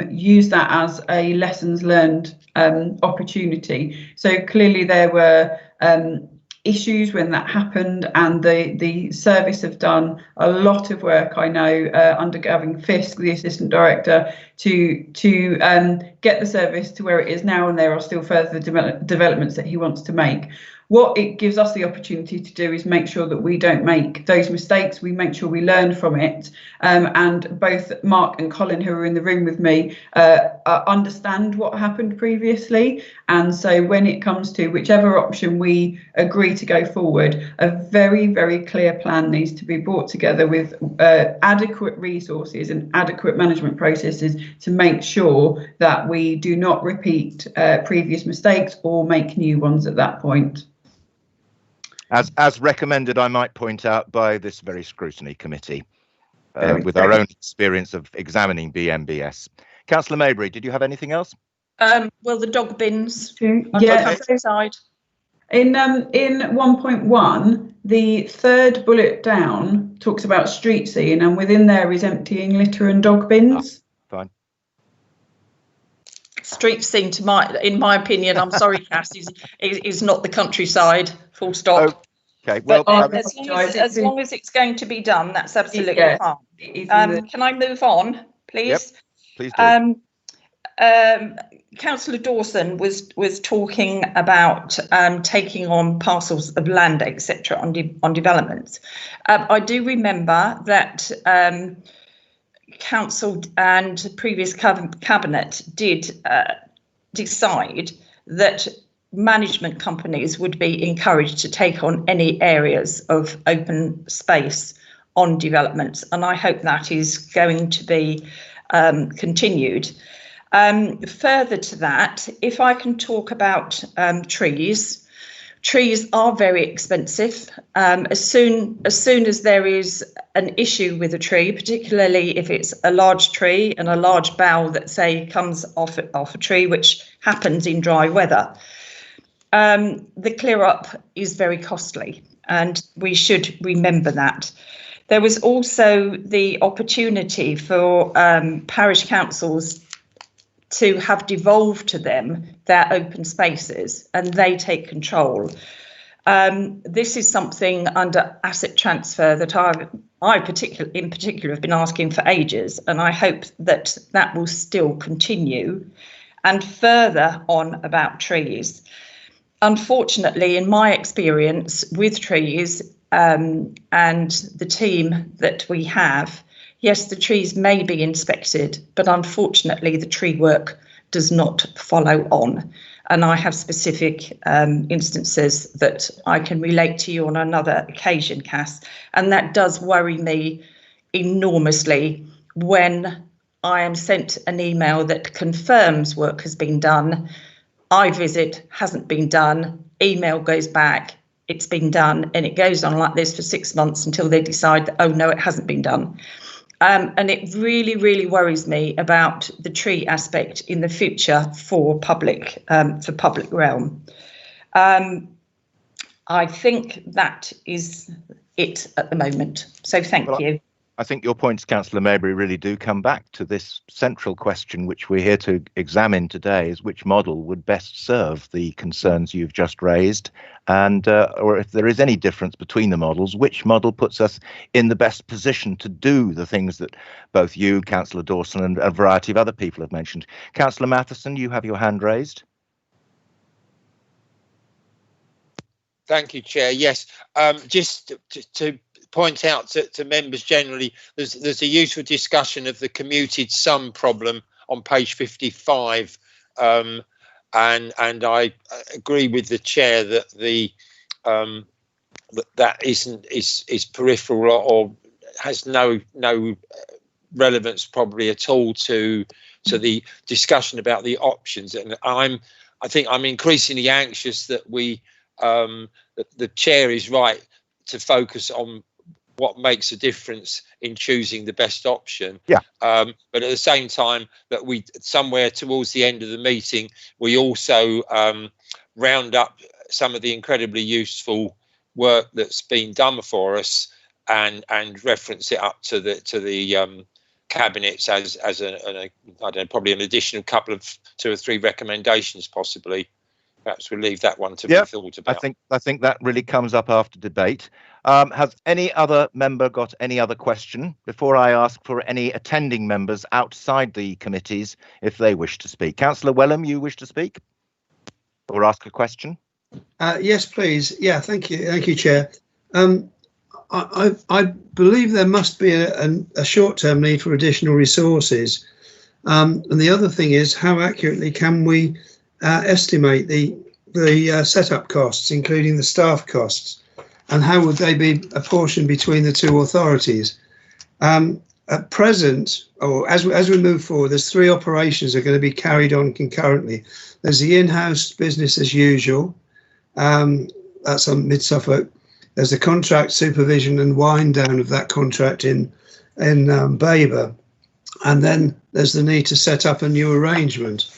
use that as a lessons learned opportunity. So clearly there were issues when that happened, and the service have done a lot of work, I know, under Gavin Fisk, the Assistant Director, to get the service to where it is now, and there are still further developments that he wants to make. What it gives us the opportunity to do is make sure that we don't make those mistakes. We make sure we learn from it. And both Mark and Colin, who are in the room with me, understand what happened previously. And so when it comes to whichever option we agree to go forward, a very, very clear plan needs to be brought together with adequate resources and adequate management processes to make sure that we do not repeat previous mistakes or make new ones at that point. As recommended, I might point out, by this very scrutiny committee, with our own experience of examining BMBS. Councillor Maybury, did you have anything else? Well, the dog bins on Yeah. the side. In 1.1, the third bullet down talks about street scene, and within there is emptying litter and dog bins. Fine. Street scene, in my opinion, I'm sorry, Cass, is not the countryside. Full stop. Okay. Well, as long as it's going to be done, that's absolutely fine. Can I move on, please? Yep, please do. Councillor Dawson was talking about taking on parcels of land, etc., on developments. I do remember that council and previous cabinet did decide that management companies would be encouraged to take on any areas of open space on developments, and I hope that is going to be continued. Further to that, if I can talk about trees are very expensive. As soon as there is an issue with a tree, particularly if it's a large tree and a large bough that, say, comes off a tree, which happens in dry weather, the clear up is very costly, and we should remember that. There was also the opportunity for parish councils to have devolved to them their open spaces, and they take control. This is something under asset transfer that I in particular have been asking for ages, and I hope that that will still continue. And further on about trees, unfortunately, in my experience with trees and the team that we have, yes, the trees may be inspected, but unfortunately the tree work does not follow on. And I have specific instances that I can relate to you on another occasion, Cass. And that does worry me enormously when I am sent an email that confirms work has been done. I visit, hasn't been done, email goes back, it's been done, and it goes on like this for 6 months until they decide that, oh no, it hasn't been done. And it really, really worries me about the tree aspect in the future for public realm. I think that is it at the moment. So thank you. I think your points, Councillor Maybury, really do come back to this central question which we're here to examine today, is which model would best serve the concerns you've just raised, and or if there is any difference between the models, which model puts us in the best position to do the things that both you, Councillor Dawson, and a variety of other people have mentioned. Councillor Matheson, you have your hand raised. Thank you, Chair. Yes, just to point out to members generally, there's a useful discussion of the commuted sum problem on page 55, and I agree with the chair that that is peripheral or has no relevance probably at all to the discussion about the options. And I think I'm increasingly anxious that the chair is right to focus on what makes a difference in choosing the best option. Yeah. But at the same time, that we somewhere towards the end of the meeting, we also round up some of the incredibly useful work that's been done for us and reference it up to the cabinets as I don't know, probably an additional couple of 2 or 3 recommendations possibly. Perhaps we'll leave that one to be thought about. I think that really comes up after debate. Has any other member got any other question before I ask for any attending members outside the committees if they wish to speak? Councillor Wilhelm, you wish to speak or ask a question? Yes, please. Yeah, thank you, Chair. I believe there must be a short-term need for additional resources, and the other thing is, how accurately can we estimate the setup costs, including the staff costs, and how would they be apportioned between the two authorities? At present, or as we move forward, there's 3 operations that are going to be carried on concurrently. There's the in-house business as usual, that's on Mid Suffolk. There's the contract supervision and wind down of that contract in Babergh, and then there's the need to set up a new arrangement,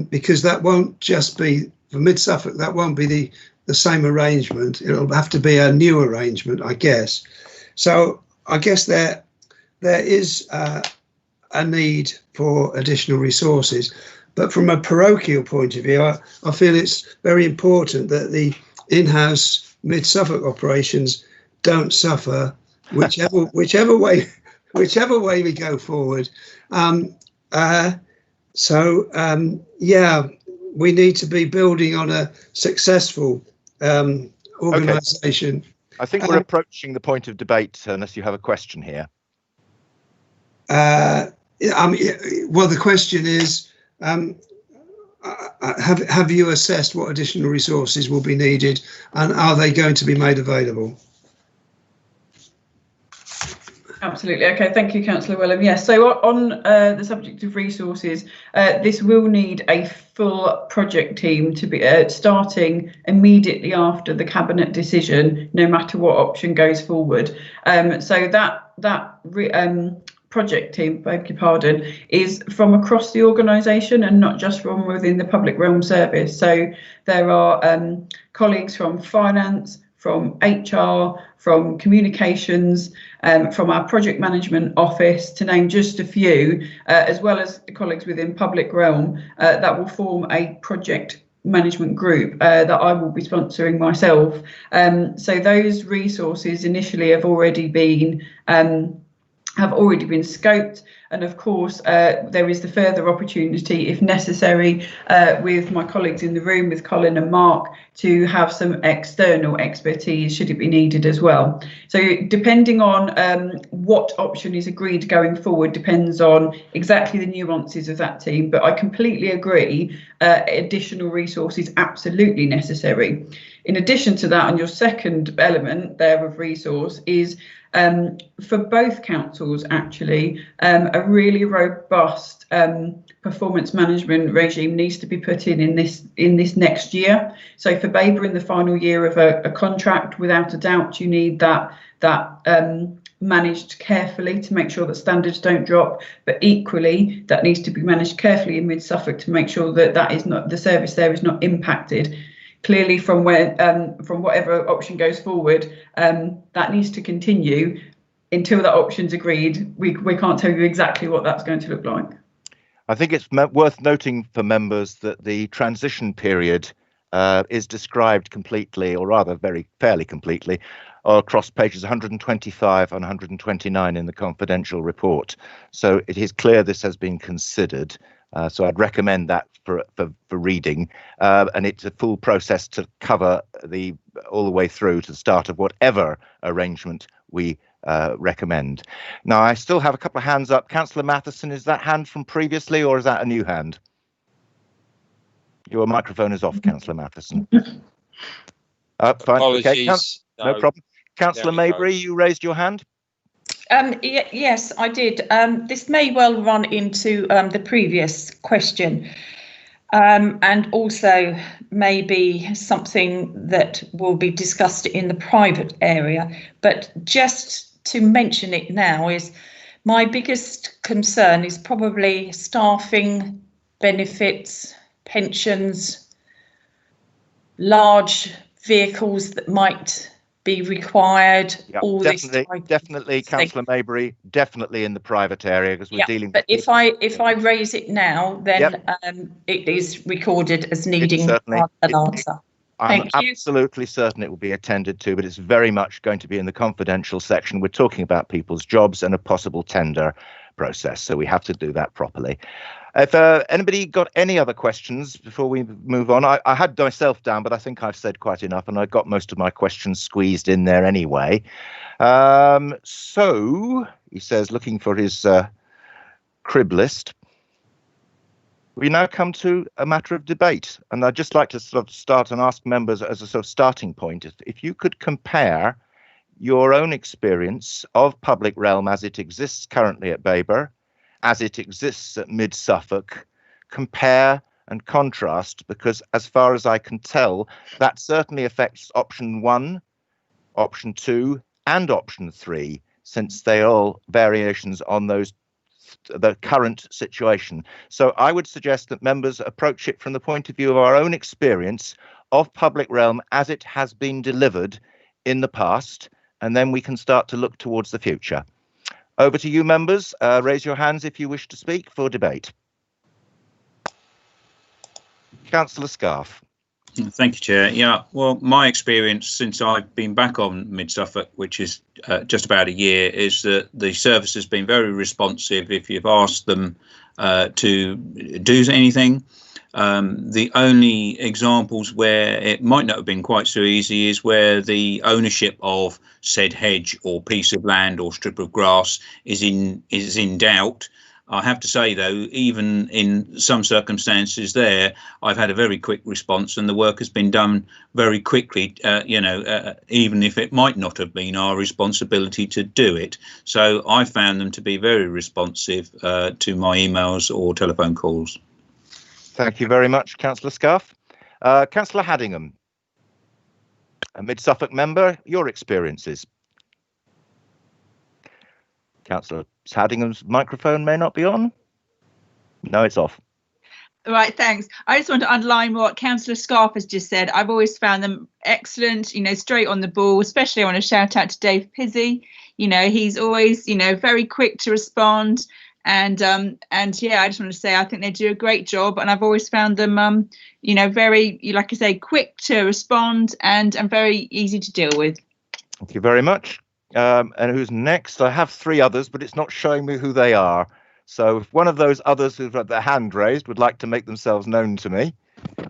because that won't just be for Mid Suffolk. That won't be the same arrangement. It'll have to be a new arrangement, I guess. So I guess there is a need for additional resources, but from a parochial point of view, I feel it's very important that the in-house Mid Suffolk operations don't suffer, whichever way we go forward. Yeah, we need to be building on a successul organisation. Okay. I think we're approaching the point of debate, unless you have a question here. Well, the question is, have you assessed what additional resources will be needed, and are they going to be made available? Absolutely. Okay, thank you, Councillor Wilhelm. Yes, so on the subject of resources, this will need a full project team to be starting immediately after the Cabinet decision, no matter what option goes forward. So that project team, beg your pardon, is from across the organisation and not just from within the Public Realm Service. So there are colleagues from finance, from HR, from communications, from our project management office, to name just a few, as well as the colleagues within Public Realm that will form a project management group that I will be sponsoring myself. So those resources initially have already been scoped, and of course there is the further opportunity, if necessary, with my colleagues in the room, with Colin and Mark, to have some external expertise should it be needed as well. So depending on what option is agreed going forward depends on exactly the nuances of that team, but I completely agree, additional resources absolutely necessary. In addition to that, on your second element there of resource is for both councils, actually, a really robust performance management regime needs to be put in this next year. So for Babergh, in the final year of a contract, without a doubt, you need that managed carefully to make sure that standards don't drop. But equally, that needs to be managed carefully in Mid Suffolk to make sure that the service there is not impacted. Clearly, from whatever option goes forward, that needs to continue until that option's agreed. We can't tell you exactly what that's going to look like. I think it's worth noting for members that the transition period is described completely, or rather fairly completely, across pages 125 and 129 in the confidential report. So it is clear this has been considered. So I'd recommend that for reading, and it's a full process to cover all the way through to the start of whatever arrangement we recommend. Now, I still have a couple of hands up. Councillor Matheson, is that hand from previously, or is that a new hand? Your microphone is off, Councillor Matheson. Fine. Apologies. Okay. No problem. Councillor Maybury, you raised your hand. Yes, I did. This may well run into the previous question, and also maybe something that will be discussed in the private area. But just to mention it now, is my biggest concern is probably staffing, benefits, pensions, large vehicles that might be required. Yep, all definitely, Councillor Maybury, definitely in the private area, because we're dealing. But if I raise it now, then it is recorded as needing an answer. I'm absolutely certain it will be attended to, but it's very much going to be in the confidential section. We're talking about people's jobs and a possible tender, process. So we have to do that properly. If anybody got any other questions before we move on, I had myself down, but I think I've said quite enough, and I got most of my questions squeezed in there anyway. So he says, looking for his crib list. We now come to a matter of debate, and I'd just like to sort of start and ask members as a sort of starting point, if you could compare your own experience of public realm as it exists currently at Babergh, as it exists at Mid Suffolk, compare and contrast, because as far as I can tell, that certainly affects option 1, option 2, and option 3, since they are all variations on the current situation. So I would suggest that members approach it from the point of view of our own experience of public realm as it has been delivered in the past, and then we can start to look towards the future. Over to you, members. Raise your hands if you wish to speak for debate. Councillor Scarfe. Thank you, Chair. Yeah, well, my experience since I've been back on Mid Suffolk, which is just about a year, is that the service has been very responsive if you've asked them to do anything. The only examples where it might not have been quite so easy is where the ownership of said hedge or piece of land or strip of grass is in doubt. I have to say, though, even in some circumstances there, I've had a very quick response and the work has been done very quickly, even if it might not have been our responsibility to do it. So I found them to be very responsive to my emails or telephone calls. Thank you very much, Councillor Scarfe. Councillor Haddingham, a Mid Suffolk member, your experiences. Councillor Haddingham's microphone may not be on. No, it's off. Right, thanks. I just want to underline what Councillor Scarfe has just said. I've always found them excellent, straight on the ball, especially I want to shout out to Dave Pizzey. He's always, very quick to respond. And yeah, I just want to say I think they do a great job, and I've always found them, very, like I say, quick to respond and very easy to deal with. Thank you very much. And who's next? I have 3 others, but it's not showing me who they are. So if one of those others who've got their hand raised would like to make themselves known to me.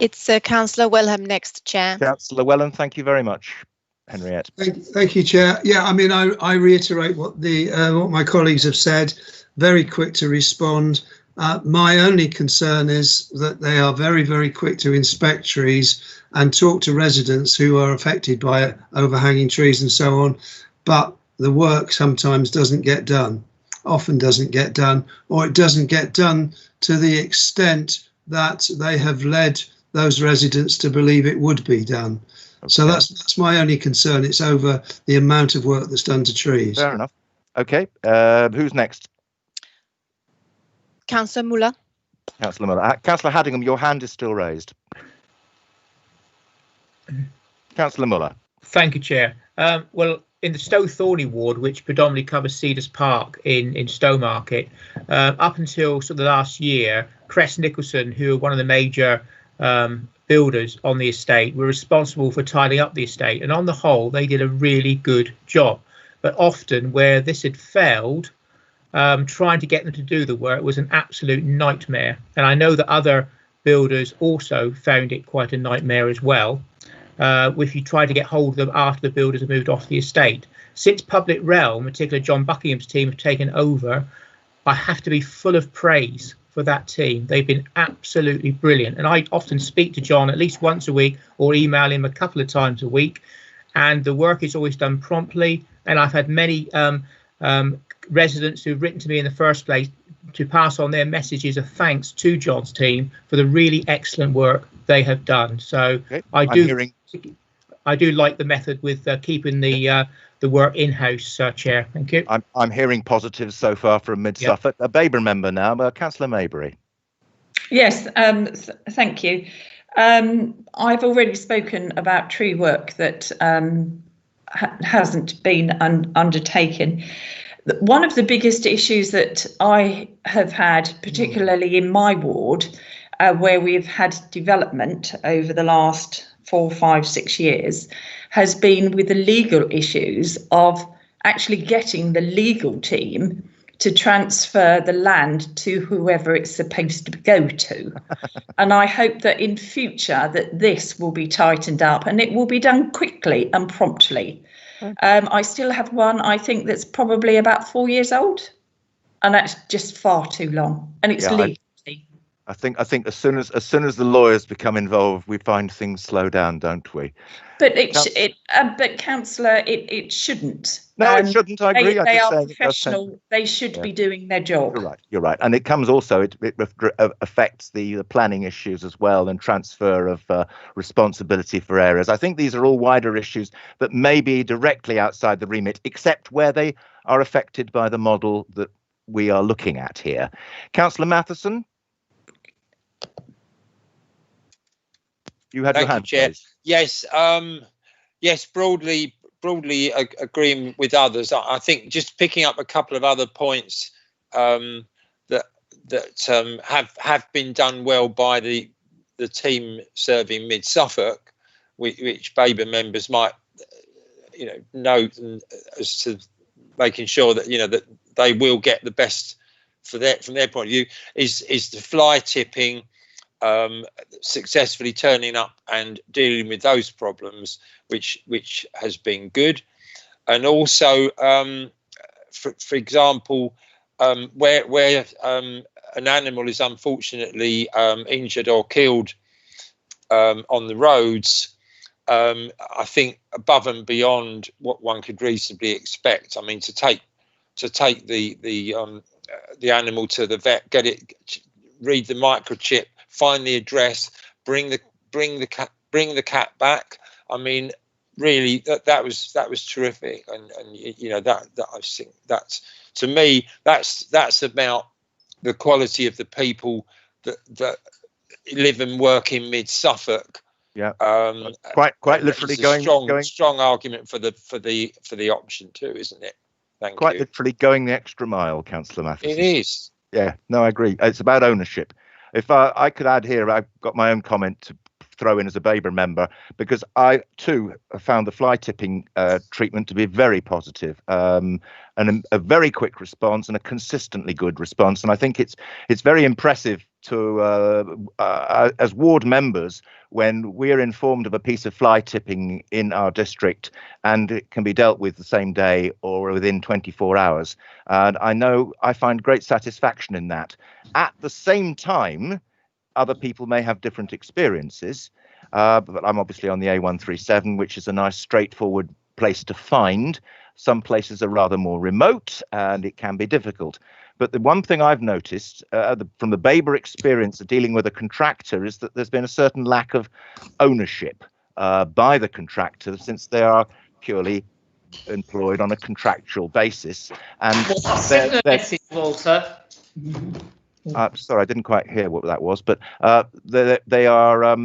It's Councillor Wilhelm next, Chair. Councillor Wilhelm, thank you very much. Henriette. Thank you, Chair. Yeah, I mean, I reiterate what my colleagues have said. Very quick to respond. My only concern is that they are very, very quick to inspect trees and talk to residents who are affected by overhanging trees and so on. But the work sometimes doesn't get done, often doesn't get done, or it doesn't get done to the extent that they have led those residents to believe it would be done. Okay. So that's my only concern. It's over the amount of work that's done to trees. Fair enough. Okay, who's next? Councillor Muller. Councillor Muller. Councillor Haddingham, your hand is still raised. Councillor Muller. Thank you, Chair. Well, in the Stow Thorney ward, which predominantly covers Cedars Park in Stowmarket, up until sort of the last year, Crest Nicholson, who are one of the major builders on the estate, were responsible for tidying up the estate. And on the whole, they did a really good job. But often where this had failed, trying to get them to do the work was an absolute nightmare. And I know that other builders also found it quite a nightmare as well. If you try to get hold of them after the builders have moved off the estate. Since Public Realm, particularly John Buckingham's team, have taken over, I have to be full of praise for that team. They've been absolutely brilliant. And I often speak to John at least once a week or email him a couple of times a week. And the work is always done promptly. And I've had many residents who've written to me in the first place to pass on their messages of thanks to John's team for the really excellent work they have done. So okay. I do like the method with keeping the work in-house, Chair. Thank you. I'm hearing positives so far from Mid Suffolk. A Babergh member now, Councillor Maybury. Yes, thank you. I've already spoken about tree work that hasn't been undertaken. One of the biggest issues that I have had, particularly in my ward, where we've had development over the last 4, 5, 6 years, has been with the legal issues of actually getting the legal team to transfer the land to whoever it's supposed to go to. And I hope that in future that this will be tightened up and it will be done quickly and promptly. I still have one, I think, that's probably about 4 years old, and that's just far too long, and it's legal. I think as soon as the lawyers become involved, we find things slow down, don't we? But but Councillor, it shouldn't. No, it shouldn't. I agree. They are professional. They should be doing their job. You're right. And it comes also. It affects the planning issues as well, and transfer of responsibility for areas. I think these are all wider issues that may be directly outside the remit, except where they are affected by the model that we are looking at here. Councillor Matheson. You had your hand raised. Yes, yes, broadly agreeing with others. I think just picking up a couple of other points that have been done well by the team serving Mid Suffolk, which Babergh members might note as to making sure that that they will get the best from their point of view is the fly tipping. Successfully turning up and dealing with those problems, which has been good, and also, for example, where an animal is unfortunately injured or killed on the roads, I think above and beyond what one could reasonably expect. I mean, to take the animal to the vet, get it, read the microchip, find the address, bring the cat back. I mean, really, that was terrific, and that I think that's, to me, that's about the quality of the people that live and work in Mid Suffolk. Yeah, quite literally going strong argument for the option too, isn't it? Thank you. Quite literally going the extra mile, Councillor Matheson. It is. Yeah, no, I agree. It's about ownership. If I could add here, I've got my own comment to throw in as a Babergh member, because I too found the fly tipping treatment to be very positive, and a very quick response and a consistently good response. And I think it's very impressive to as ward members, when we're informed of a piece of fly tipping in our district and it can be dealt with the same day or within 24 hours. And I know I find great satisfaction in that. At the same time, other people may have different experiences, but I'm obviously on the A137, which is a nice straightforward place to find. Some places are rather more remote and it can be difficult. But the one thing I've noticed from the Babergh experience of dealing with a contractor is that there's been a certain lack of ownership by the contractor, since they are purely employed on a contractual basis. And Walter. Sorry, I didn't quite hear what that was, but they are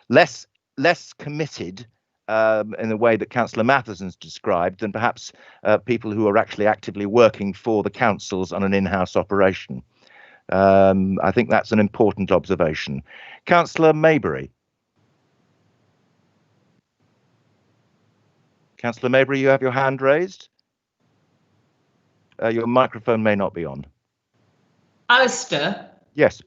less committed in the way that Councillor Matheson's described than perhaps people who are actually actively working for the councils on an in-house operation. I think that's an important observation. Councillor Maybury. Councillor Maybury, you have your hand raised. Your microphone may not be on. Alistair? Yes.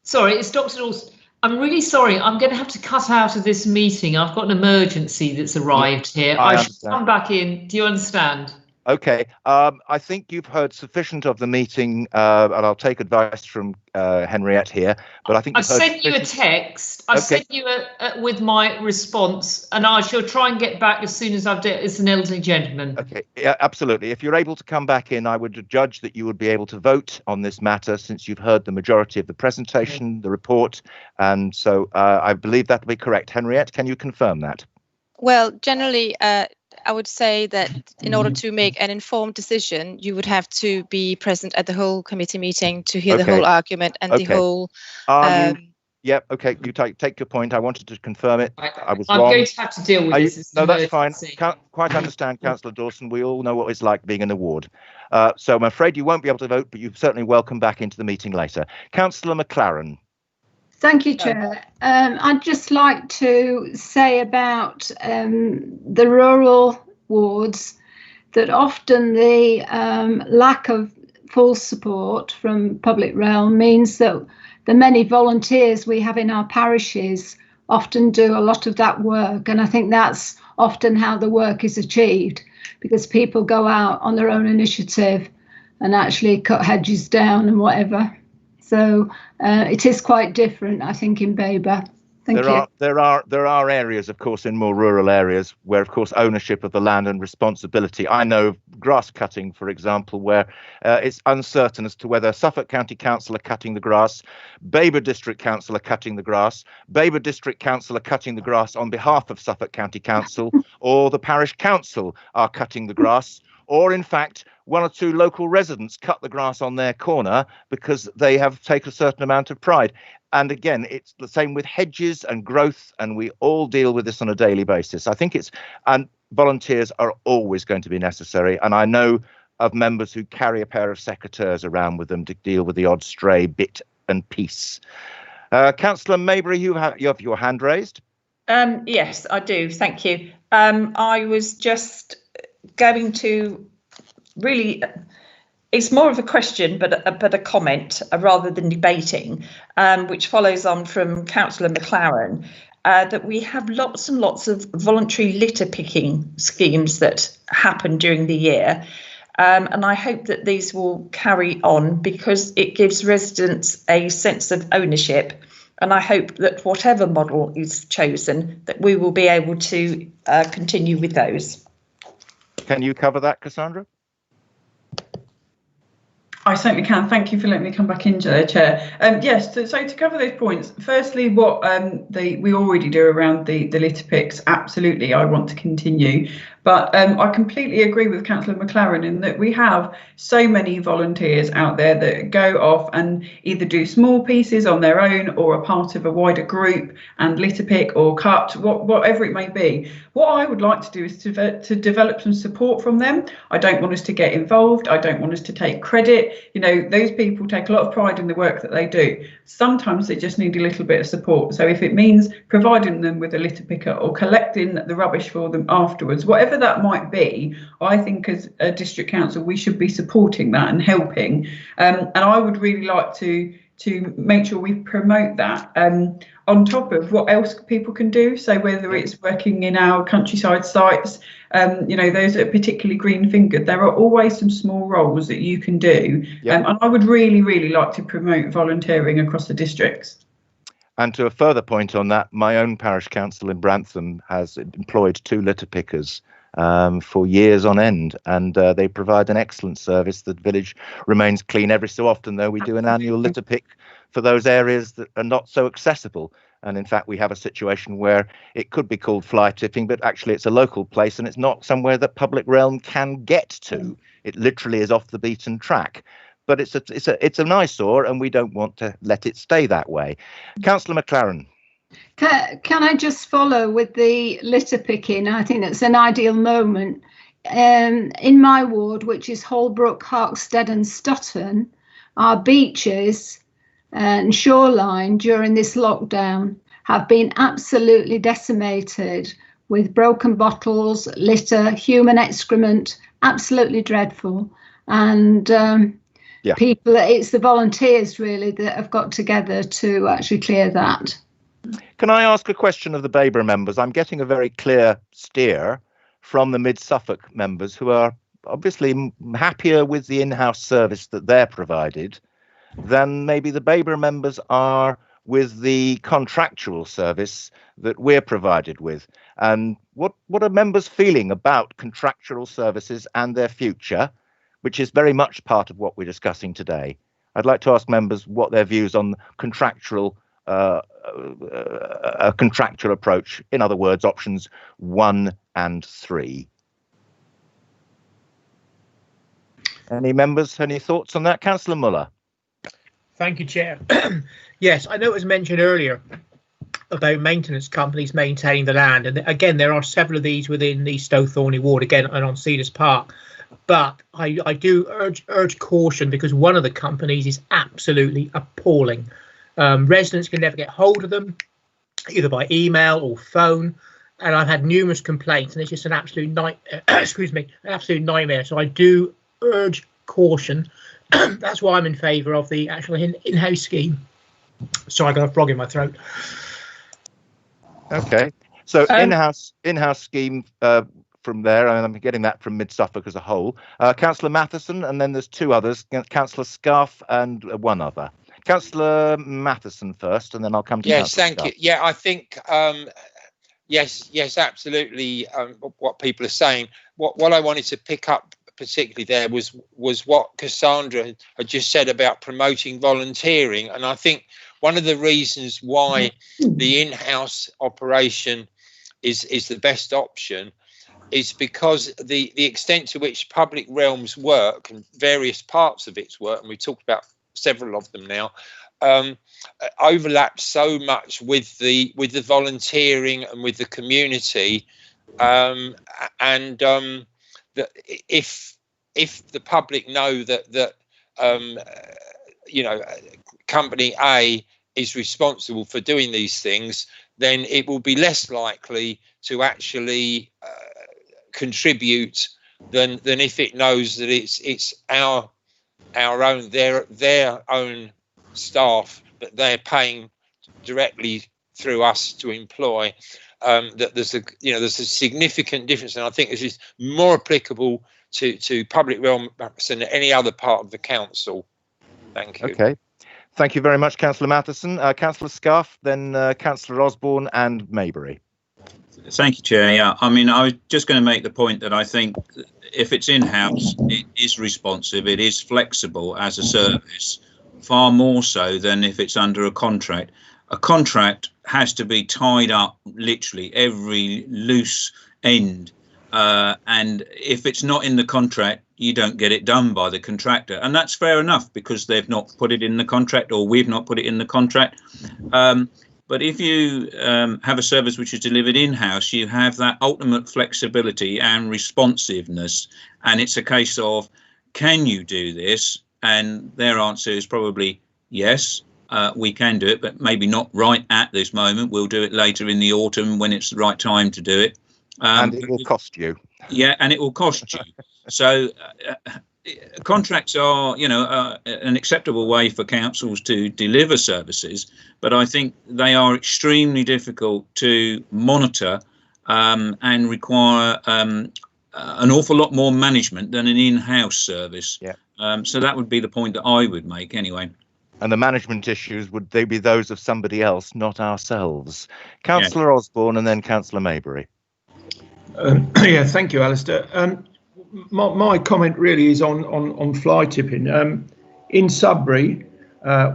Sorry, it's Dr. Dawson. I'm really sorry. I'm going to have to cut out of this meeting. I've got an emergency that's arrived here. I should come back in. Do you understand? Okay. I think you've heard sufficient of the meeting, and I'll take advice from Henriette here. But I think I've sent you a text. I've sent you with my response, and I shall try and get back as soon as I've done. It's an elderly gentleman. Okay. Yeah, absolutely. If you're able to come back in, I would judge that you would be able to vote on this matter, since you've heard the majority of the presentation, the report, and so I believe that will be correct. Henriette, can you confirm that? Well, generally, I would say that in order to make an informed decision, you would have to be present at the whole committee meeting to hear the whole argument and the whole. Yeah, okay, you take your point. I wanted to confirm it. I was I'm wrong. going to have to deal with this. No, that's fine. Can't quite understand, Councillor Dawson. We all know what it's like being in a ward. So I'm afraid you won't be able to vote, but you're certainly welcome back into the meeting later. Councillor McLaren. Thank you, Chair. I'd just like to say about the rural wards that often the lack of full support from public realm means that the many volunteers we have in our parishes often do a lot of that work. And I think that's often how the work is achieved, because people go out on their own initiative and actually cut hedges down and whatever. So it is quite different, I think, in Babergh. There are areas, of course, in more rural areas where, of course, ownership of the land and responsibility. I know of grass cutting, for example, where it's uncertain as to whether Suffolk County Council are cutting the grass, Babergh District Council are cutting the grass, Babergh District Council are cutting the grass on behalf of Suffolk County Council, or the parish council are cutting the grass, or in fact, one or two local residents cut the grass on their corner because they have taken a certain amount of pride. And again, it's the same with hedges and growth, and we all deal with this on a daily basis. I think and volunteers are always going to be necessary. And I know of members who carry a pair of secateurs around with them to deal with the odd stray bit and piece. Councillor Maybury, you have your hand raised. Yes, I do. Thank you. I was just going to really, it's more of a question, but a comment rather than debating, which follows on from Councillor McLaren, that we have lots and lots of voluntary litter picking schemes that happen during the year. And I hope that these will carry on because it gives residents a sense of ownership. And I hope that whatever model is chosen, that we will be able to continue with those. Can you cover that, Cassandra? I certainly can. Thank you for letting me come back in, Chair. Yes, so to cover those points, firstly, what we already do around the litter picks, absolutely, I want to continue. But I completely agree with Councillor McLaren in that we have so many volunteers out there that go off and either do small pieces on their own or are part of a wider group and litter pick or cut, whatever it may be. What I would like to do is to develop some support from them. I don't want us to get involved. I don't want us to take credit. You know, those people take a lot of pride in the work that they do. Sometimes they just need a little bit of support. So if it means providing them with a litter picker or collecting the rubbish for them afterwards, whatever that might be, I think as a district council we should be supporting that and helping, and I would really like to make sure we promote that on top of what else people can do. So whether it's working in our countryside sites, you know, those that are particularly green fingered, there are always some small roles that you can do. Yep. And I would really like to promote volunteering across the districts. And to a further point on that, my own parish council in Brantham has employed 2 litter pickers for years on end, and they provide an excellent service. The village remains clean every so often, though. We do an annual litter pick for those areas that are not so accessible. And in fact, we have a situation where it could be called fly tipping, but actually it's a local place and it's not somewhere that public realm can get to. It literally is off the beaten track. But it's an eyesore, and we don't want to let it stay that way. Councillor McLaren. Can I just follow with the litter picking? I think that's an ideal moment. In my ward, which is Holbrook, Harkstead and Stutton, our beaches and shoreline during this lockdown have been absolutely decimated with broken bottles, litter, human excrement, absolutely dreadful. And people, it's the volunteers really that have got together to actually clear that. Can I ask a question of the Babergh members? I'm getting a very clear steer from the Mid-Suffolk members who are obviously happier with the in-house service that they're provided than maybe the Babergh members are with the contractual service that we're provided with. And what are members feeling about contractual services and their future, which is very much part of what we're discussing today? I'd like to ask members what their views on contractual a contractual approach, in other words, options 1 and 3. Any members, any thoughts on that? Councillor Muller. Thank you, Chair. Yes, I know it was mentioned earlier about maintenance companies maintaining the land, and again there are several of these within the Stow Thorney ward, again and on Cedars Park. But I do urge caution, because one of the companies is absolutely appalling. Residents can never get hold of them, either by email or phone. and I've had numerous complaints, and it's just an absolute absolute nightmare. So I do urge caution. That's why I'm in favour of the actual in-house scheme. Sorry, I got a frog in my throat. Okay, so in-house scheme from there, and I'm getting that from Mid Suffolk as a whole. Councillor Matheson, and then there's two others, Councillor Scarfe and one other. Councillor Matheson first, and then I'll come to Yes, Councillor thank you. Yeah, I think yes, absolutely. What people are saying. What I wanted to pick up particularly there was what Cassandra had just said about promoting volunteering, and I think one of the reasons why the in-house operation is the best option is because the extent to which public realms work and various parts of its work, and we talked about several of them now, overlaps so much with the volunteering and with the community, and that if the public know that company A is responsible for doing these things, then it will be less likely to actually contribute than if it knows that it's our own their own staff that they're paying directly through us to employ. That there's a significant difference, and I think this is more applicable to public realm than any other part of the council. Thank you. Okay, thank you very much, Councillor Matheson. Councillor Scarfe, then Councillor Osborne and Maybury. Thank you, Chair. Yeah, I mean, I was just going to make the point that I think if it's in-house, it is responsive, it is flexible as a service, far more so than if it's under a contract. A contract has to be tied up, literally every loose end, and if it's not in the contract, you don't get it done by the contractor, and that's fair enough because they've not put it in the contract, or we've not put it in the contract. But if you have a service which is delivered in-house, you have that ultimate flexibility and responsiveness, and it's a case of, can you do this? And their answer is probably yes. We can do it, but maybe not right at this moment. We'll do it later in the autumn when it's the right time to do it. And it will cost you. Yeah, and it will cost you. So contracts are, an acceptable way for councils to deliver services, but I think they are extremely difficult to monitor and require an awful lot more management than an in-house service. Yeah. So that would be the point that I would make anyway. And the management issues, would they be those of somebody else, not ourselves? Councillor Osborne and then Councillor Maybury. Yeah, thank you, Alistair. My comment really is on fly tipping. In Sudbury,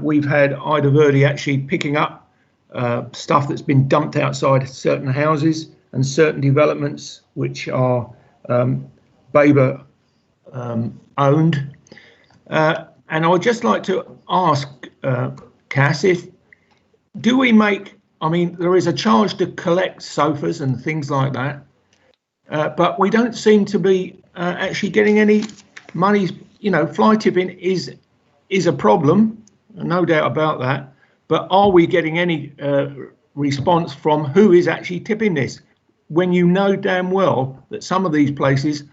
we've had Ida Verdi actually picking up stuff that's been dumped outside certain houses and certain developments which are Babergh owned. And I would just like to ask Cass, do we make, I mean, there is a charge to collect sofas and things like that, but we don't seem to be actually getting any money. Fly tipping is a problem, no doubt about that, but are we getting any response from who is actually tipping this, when you know damn well that some of these places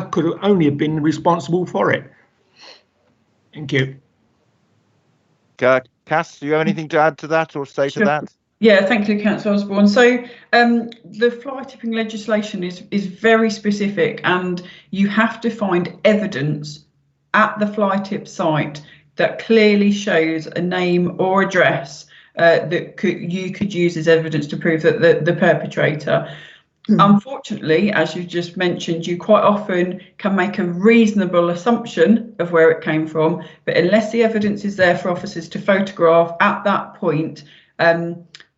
could have only have been responsible for it? Thank you. Cass, do you have anything to add to that or say to that? Yeah, thank you, Councillor Osborne. So the fly tipping legislation is very specific, and you have to find evidence at the fly tip site that clearly shows a name or address that you could use as evidence to prove that the perpetrator. Unfortunately, as you just mentioned, you quite often can make a reasonable assumption of where it came from, but unless the evidence is there for officers to photograph at that point,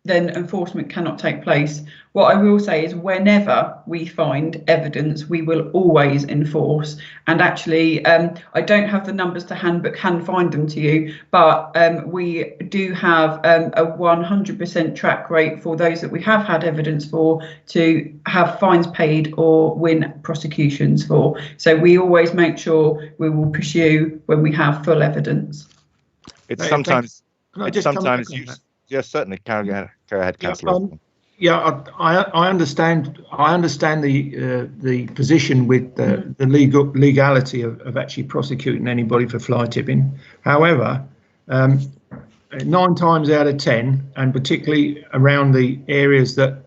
then enforcement cannot take place. What I will say is whenever we find evidence, we will always enforce. And actually, I don't have the numbers to hand, but can find them to you. But we do have a 100% track rate for those that we have had evidence for to have fines paid or win prosecutions for. So we always make sure we will pursue when we have full evidence. It's sometimes, yes, certainly. Go ahead, Councillor. Yeah, I understand. I understand the position with the legality of actually prosecuting anybody for fly tipping. However, 9 times out of 10, and particularly around the areas that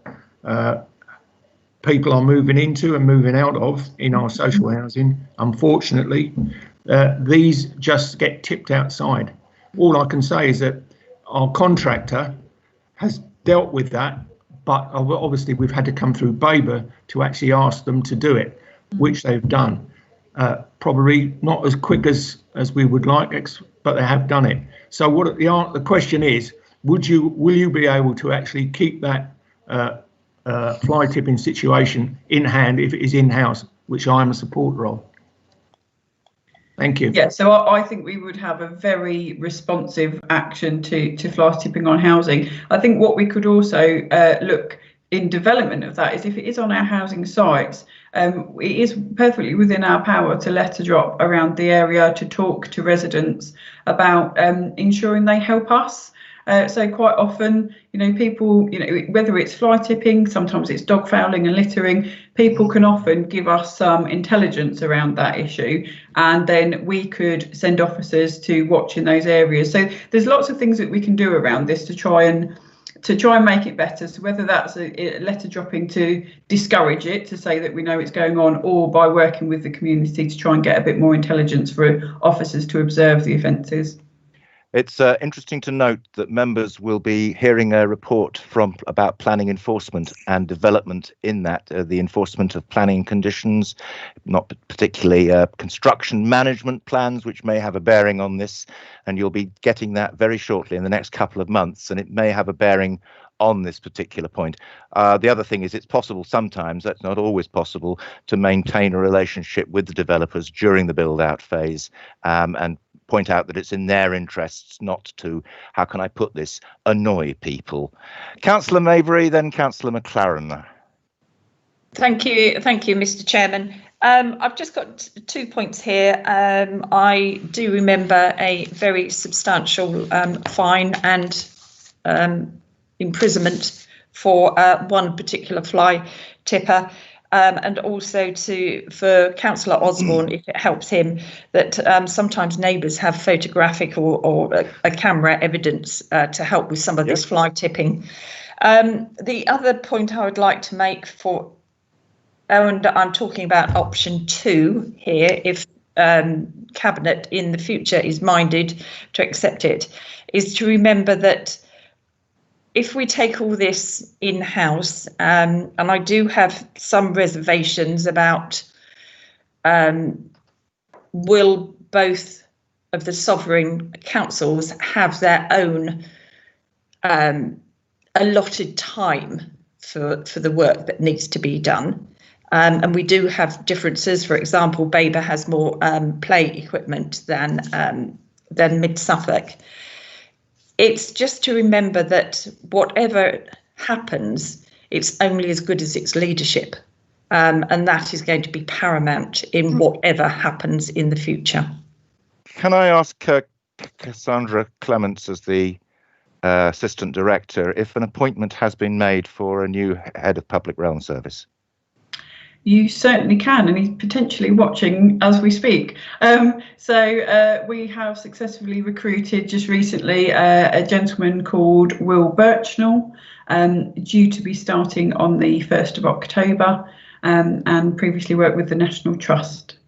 people are moving into and moving out of in our social housing, unfortunately, these just get tipped outside. All I can say is that our contractor has dealt with that, but obviously we've had to come through Babergh to actually ask them to do it, which they've done. Probably not as quick as we would like, but they have done it. So what the question is, will you be able to actually keep that fly tipping situation in hand if it is in-house, which I'm a supporter of? Thank you. Yeah, so I think we would have a very responsive action to fly tipping on housing. I think what we could also look in development of that is if it is on our housing sites, it is perfectly within our power to let a drop around the area, to talk to residents about ensuring they help us. So quite often, people, whether it's fly tipping, sometimes it's dog fouling and littering, people can often give us some intelligence around that issue, and then we could send officers to watch in those areas. So there's lots of things that we can do around this to try and make it better. So whether that's a letter dropping to discourage it, to say that we know it's going on, or by working with the community to try and get a bit more intelligence for officers to observe the offences. It's interesting to note that members will be hearing a report about planning enforcement and development in that, the enforcement of planning conditions, not particularly construction management plans, which may have a bearing on this, and you'll be getting that very shortly in the next couple of months, and it may have a bearing on this particular point. The other thing is it's possible sometimes, that's not always possible, to maintain a relationship with the developers during the build out phase and point out that it's in their interests not to, how can I put this, annoy people. Councillor Maybury, then Councillor McLaren. Thank you, Mr. Chairman. I've just got 2 points here. I do remember a very substantial fine and imprisonment for one particular fly tipper. And also for Councillor Osborne, if it helps him, that sometimes neighbours have photographic or a camera evidence to help with some of this fly tipping. The other point I would like to make and I'm talking about option 2 here, if Cabinet in the future is minded to accept it, is to remember that if we take all this in-house, and I do have some reservations about will both of the sovereign councils have their own allotted time for the work that needs to be done. And we do have differences. For example, Babergh has more play equipment than Mid Suffolk. It's just to remember that whatever happens, it's only as good as its leadership. And that is going to be paramount in whatever happens in the future. Can I ask Cassandra Clements, as the Assistant Director, if an appointment has been made for a new Head of Public Realm Service? You certainly can, and he's potentially watching as we speak. So we have successfully recruited just recently a gentleman called Will Birchnell, due to be starting on the 1st of October, and previously worked with the National Trust.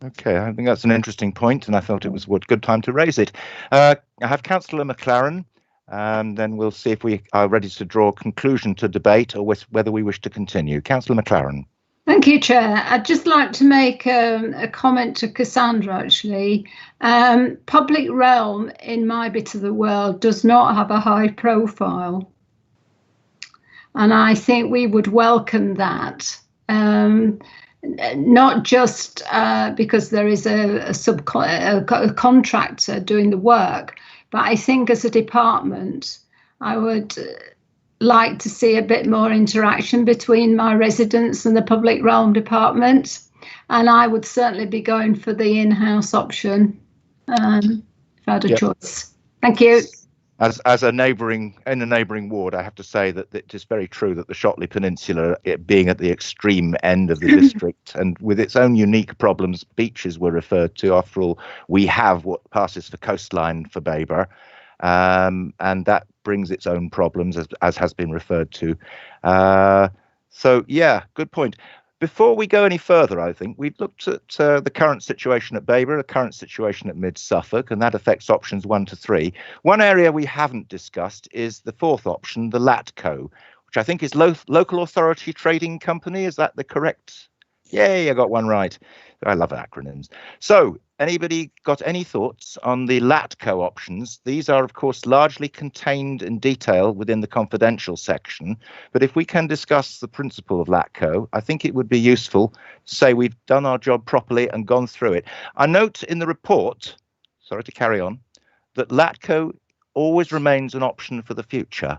Okay, I think that's an interesting point, and I thought it was a good time to raise it. I have Councillor McLaren, and then we'll see if we are ready to draw a conclusion to debate or whether we wish to continue. Councillor McLaren. Thank you, Chair. I'd just like to make a comment to Cassandra, actually. Public realm in my bit of the world does not have a high profile. And I think we would welcome that. Not just because there is a contractor doing the work, but I think as a department, I would like to see a bit more interaction between my residents and the public realm department. And I would certainly be going for the in-house option if I had a choice. Thank you. As a neighbouring ward, I have to say that it is very true that the Shotley Peninsula, it being at the extreme end of the district and with its own unique problems, beaches were referred to. After all, we have what passes for coastline for Babergh, and that brings its own problems, as has been referred to. So yeah, good point. Before we go any further, I think we've looked at the current situation at Babergh, the current situation at Mid Suffolk, and that affects options 1 to 3. One area we haven't discussed is the fourth option, the LATCO, which I think is Local Authority Trading Company. Is that the correct? Yay, I got one right. I love acronyms. So, anybody got any thoughts on the LATCO options? These are, of course, largely contained in detail within the confidential section. But if we can discuss the principle of LATCO, I think it would be useful to say we've done our job properly and gone through it. I note in the report, sorry to carry on, that LATCO always remains an option for the future,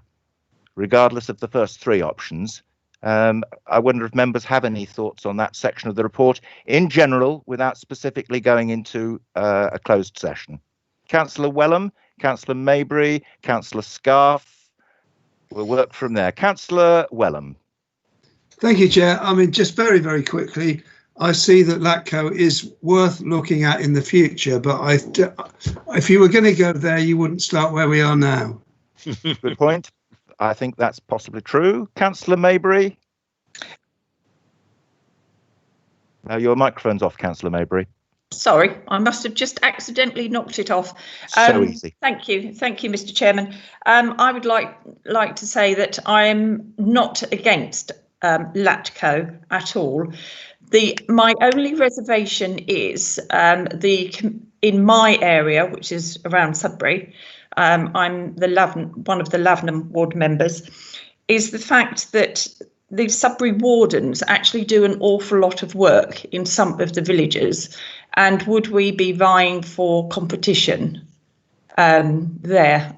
regardless of the first 3 options. I wonder if members have any thoughts on that section of the report in general, without specifically going into a closed session. Councillor Wilhelm, Councillor Maybury, Councillor Scarfe. We'll work from there. Councillor Wilhelm. Thank you, Chair. I mean, just very, very quickly, I see that LATCO is worth looking at in the future, but if you were going to go there, you wouldn't start where we are now. Good point. I think that's possibly true. Councillor Maybury. Your microphone's off, Councillor Maybury. Sorry, I must have just accidentally knocked it off. So easy. Thank you, Mr. Chairman. I would like to say that I am not against LATCO at all. My only reservation is in my area, which is around Sudbury. I'm one of the Lavenham ward members, is the fact that the Sudbury wardens actually do an awful lot of work in some of the villages, and would we be vying for competition there?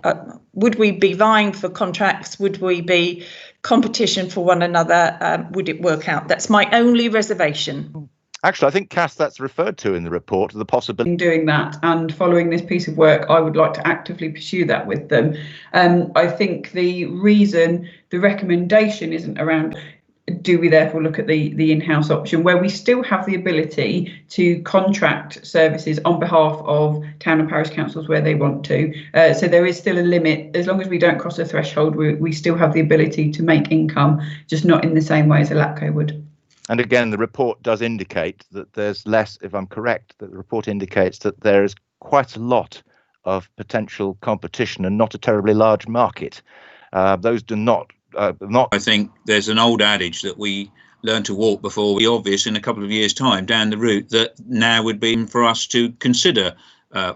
Would we be vying for contracts? Would we be competition for one another? Would it work out? That's my only reservation. Actually, I think, Cass, that's referred to in the report, the possibility. In doing that and following this piece of work, I would like to actively pursue that with them. I think the recommendation isn't around, do we therefore look at the in-house option, where we still have the ability to contract services on behalf of town and parish councils where they want to. So there is still a limit. As long as we don't cross a threshold, we still have the ability to make income, just not in the same way as a LATCO would. And again, the report does indicate that there's less, if I'm correct, that the report indicates that there is quite a lot of potential competition and not a terribly large market. Those do not. I think there's an old adage that we learn to walk before we obvious in a couple of years' time down the route that now would be for us to consider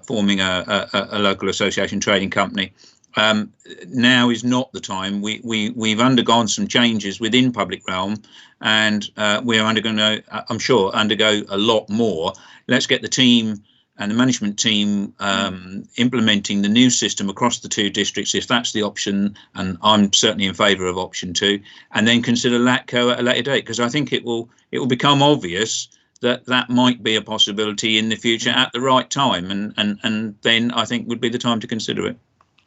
forming a local association trading company. Now is not the time. We've undergone some changes within public realm, and we're I'm sure, undergo a lot more. Let's get the team and the management team implementing the new system across the 2 districts, if that's the option, and I'm certainly in favour of option 2, and then consider LATCO at a later date, because I think it will become obvious that might be a possibility in the future at the right time, and then I think would be the time to consider it.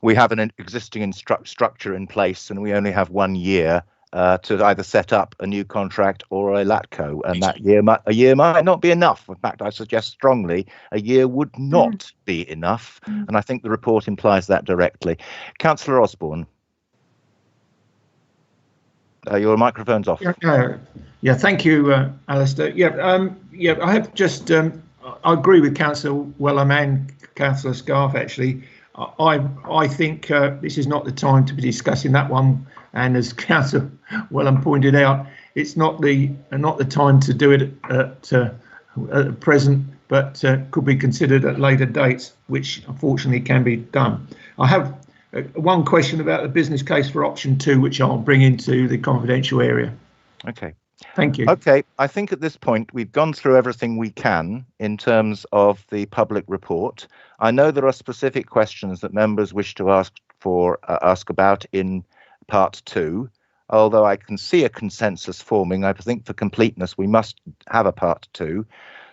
We have an existing structure in place, and we only have 1 year to either set up a new contract or a LATCO, and that a year might not be enough. In fact, I suggest strongly a year would not be enough, and I think the report implies that directly. Councillor Osborne. Your microphone's off. Yeah, thank you, Alistair. Yeah, I have just I agree with Councillor Wilhelm and Councillor Scarfe. Actually, I think this is not the time to be discussing that one. And as Councillor Wilhelm pointed out, it's not the time to do it at present, but could be considered at later dates, which unfortunately can be done. I have one question about the business case for option 2, which I'll bring into the confidential area. Okay. Thank you. Okay, I think at this point we've gone through everything we can in terms of the public report. I know there are specific questions that members wish to ask about in part 2, although I can see a consensus forming. I think for completeness we must have a part 2.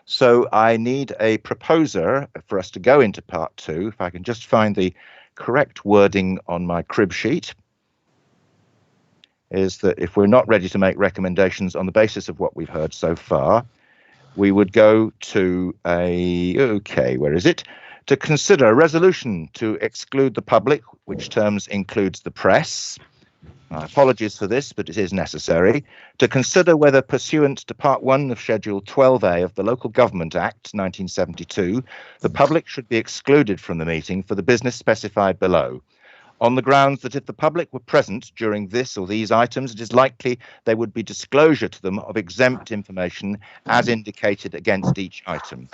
So I need a proposer for us to go into part 2. If I can just find the correct wording on my crib sheet is that if we're not ready to make recommendations on the basis of what we've heard so far, we would go to where is it? To consider a resolution to exclude the public, which terms includes the press. Apologies for this, but it is necessary. To consider whether, pursuant to Part 1 of Schedule 12A of the Local Government Act 1972, the public should be excluded from the meeting for the business specified below, on the grounds that if the public were present during this or these items, it is likely there would be disclosure to them of exempt information as indicated against each item.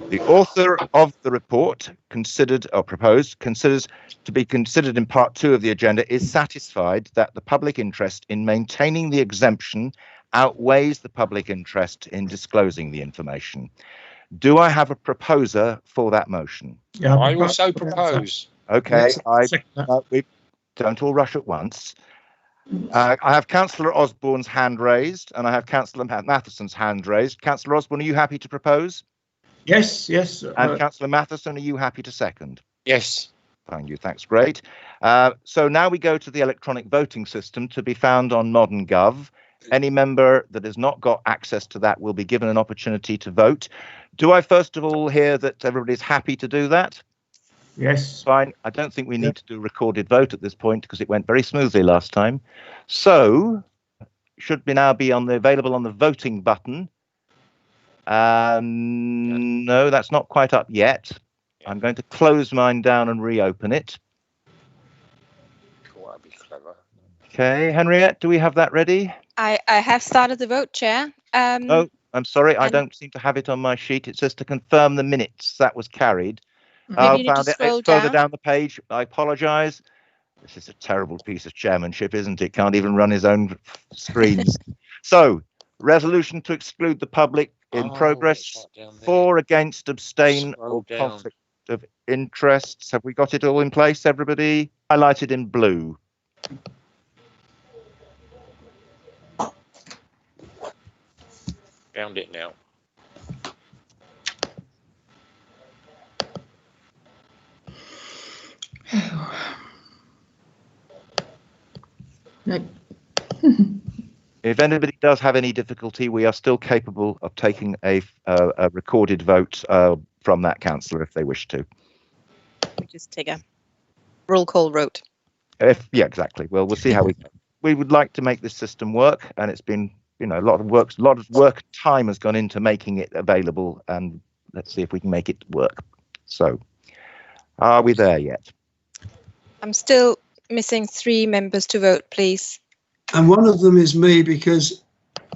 The author of the report considers to be considered in Part 2 of the agenda is satisfied that the public interest in maintaining the exemption outweighs the public interest in disclosing the information. Do I have a proposer for that motion? Yeah, I also propose. Okay, we don't all rush at once. I have Councillor Osborne's hand raised, and I have Councillor Matheson's hand raised. Councillor Osborne, are you happy to propose? Yes, yes. And Councillor Matheson, are you happy to second? Yes. Thank you, thanks, great. So now we go to the electronic voting system to be found on Modern Gov. Any member that has not got access to that will be given an opportunity to vote. Do I first of all hear that everybody's happy to do that? Yes. Fine. I don't think we need to do a recorded vote at this point because it went very smoothly last time. So should now be available on the voting button. No, that's not quite up yet. I'm going to close mine down and reopen it. Oh, that'd be clever. Okay, Henriette, do we have that ready? I have started the vote, Chair. Oh, I'm sorry, I don't seem to have it on my sheet. It says to confirm the minutes. That was carried. Maybe you need Found to it. scroll It's further down. down the page. I apologise. This is a terrible piece of chairmanship, isn't it? Can't even run his own screens. So, resolution to exclude the public in progress. For, against, abstain, or conflict of interests. Have we got it all in place, everybody? Highlighted in blue. Found it now. If anybody does have any difficulty, we are still capable of taking a recorded vote from that councillor if they wish to. We just take a roll call vote. Yeah, exactly. Well, we'll see how we would like to make this system work, and it's been, a lot of work time has gone into making it available, and let's see if we can make it work. So, are we there yet? I'm still missing 3 members to vote, please. And one of them is me because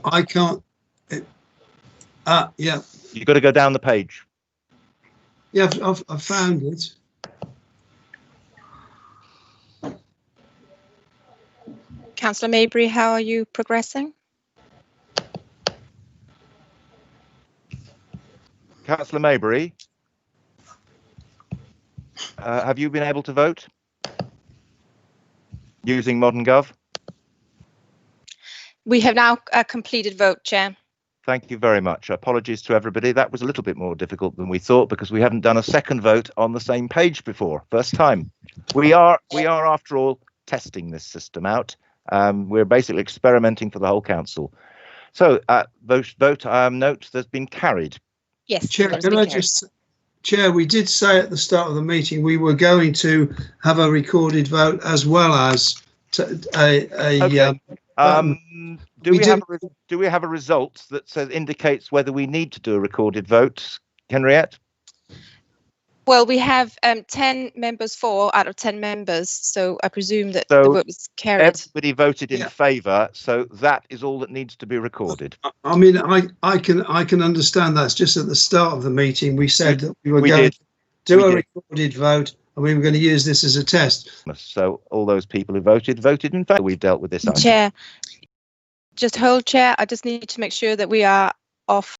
I can't. Yeah. You've got to go down the page. Yeah, I've found it. Councillor Maybury, how are you progressing? Councillor Maybury, have you been able to vote using Modern Gov? We have now a completed vote, Chair. Thank you very much. Apologies to everybody. That was a little bit more difficult than we thought because we haven't done a second vote on the same page before. First time. We are after all testing this system out. We're basically experimenting for the whole council. So vote note that's been carried. Yes. Chair, can I Chair, we did say at the start of the meeting we were going to have a recorded vote as well as Okay. Do we have a result that indicates whether we need to do a recorded vote, Henriette? Well, we have 10 members for out of 10 members, so I presume that the vote was carried. Everybody voted in favour, so that is all that needs to be recorded. I mean, I can understand that's just at the start of the meeting. We said that we were going to do a recorded vote and we were going to use this as a test. So all those people who voted in favour. We've dealt with this. Chair, just hold, Chair. I just need to make sure that we are off.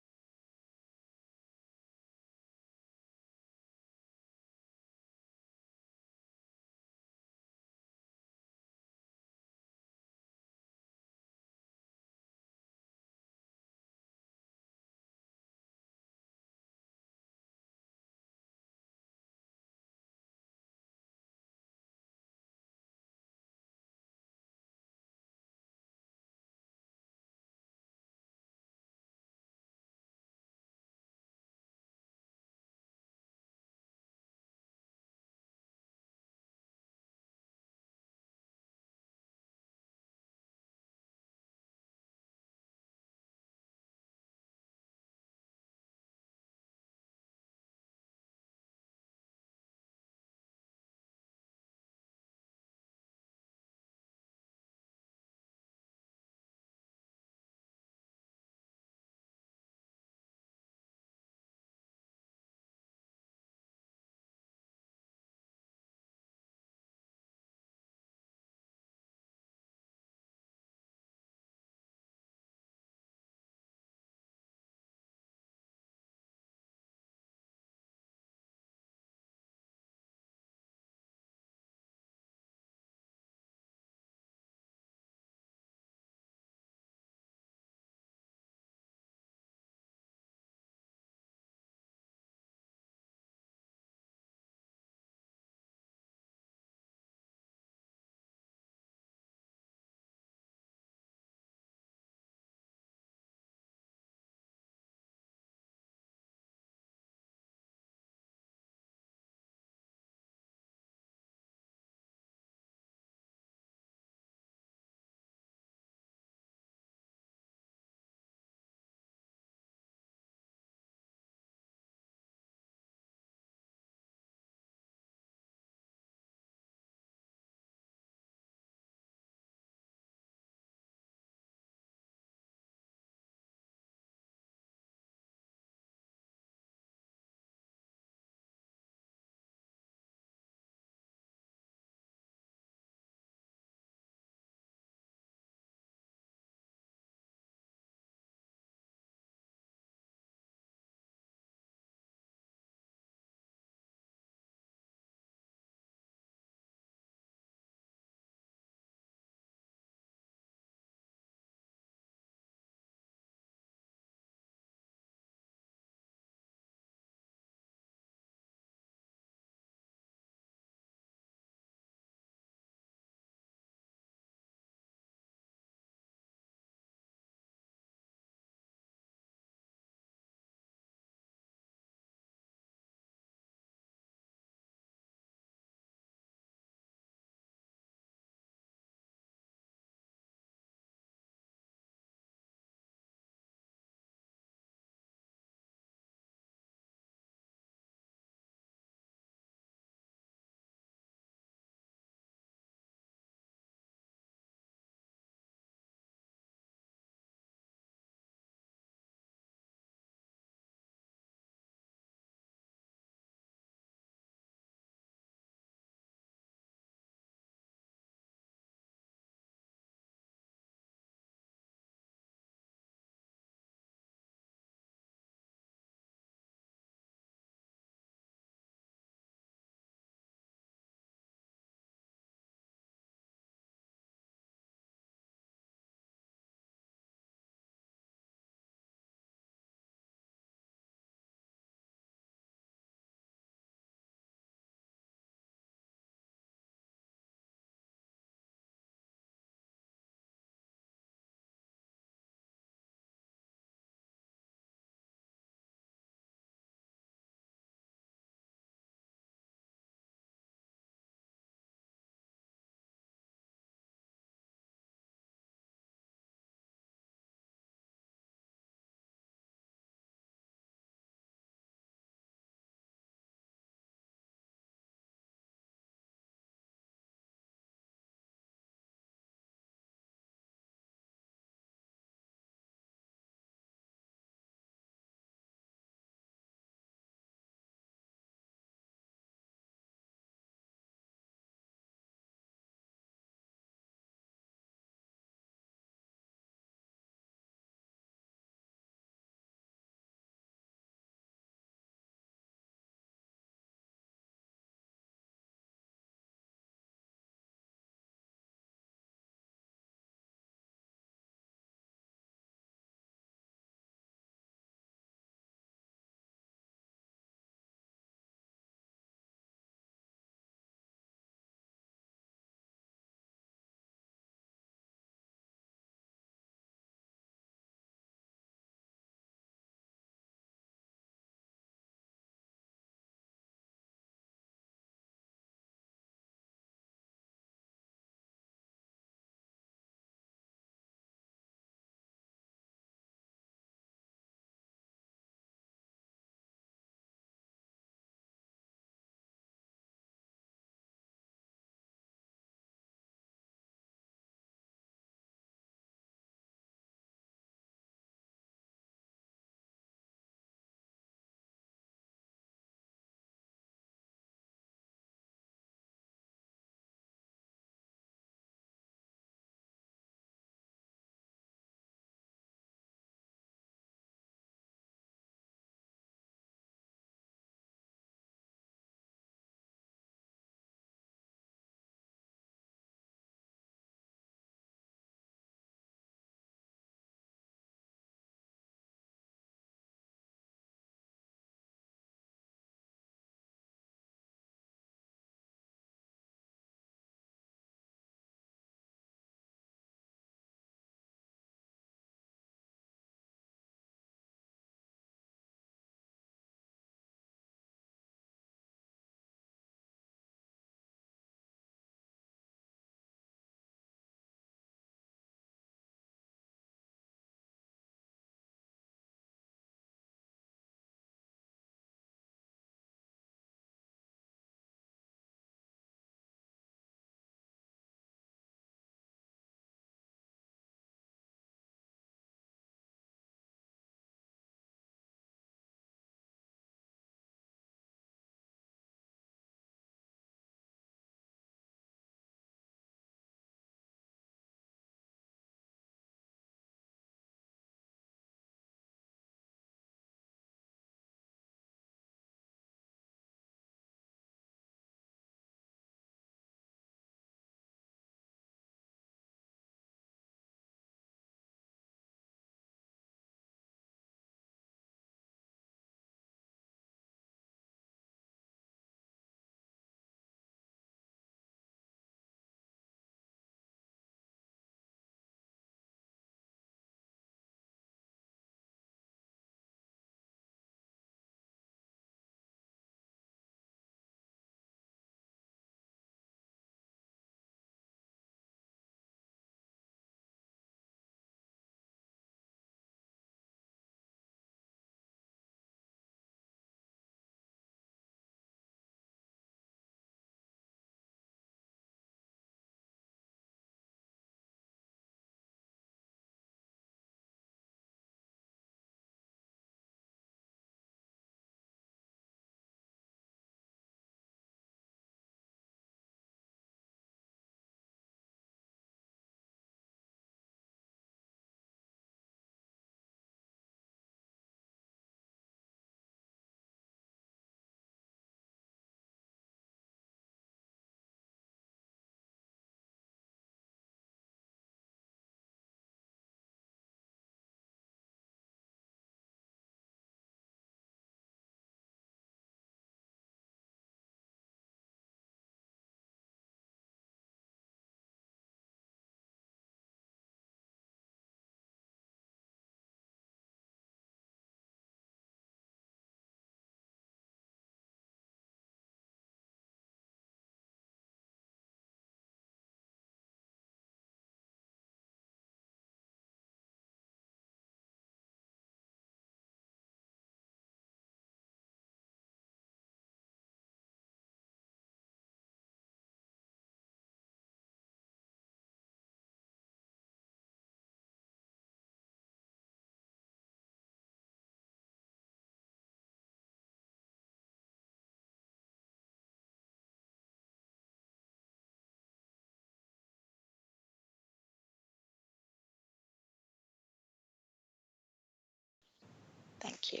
Thank you.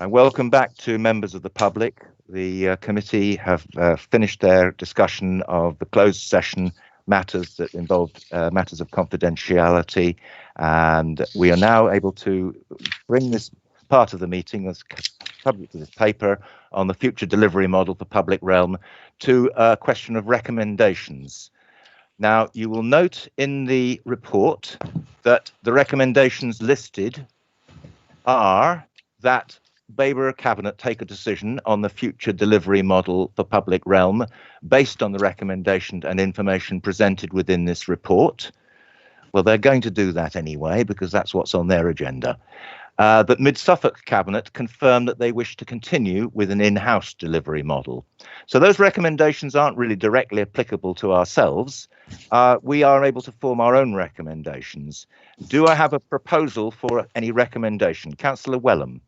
And welcome back to members of the public. The committee have finished their discussion of the closed session matters that involved matters of confidentiality, and we are now able to bring this part of the meeting as subject to this paper on the future delivery model for public realm to a question of recommendations. Now, you will note in the report that the recommendations listed are that Babergh Cabinet take a decision on the future delivery model for public realm based on the recommendation and information presented within this report. Well, they're going to do that anyway, because that's what's on their agenda. That Mid-Suffolk Cabinet confirmed that they wish to continue with an in-house delivery model. So those recommendations aren't really directly applicable to ourselves. We are able to form our own recommendations. Do I have a proposal for any recommendation? Councillor Wilhelm.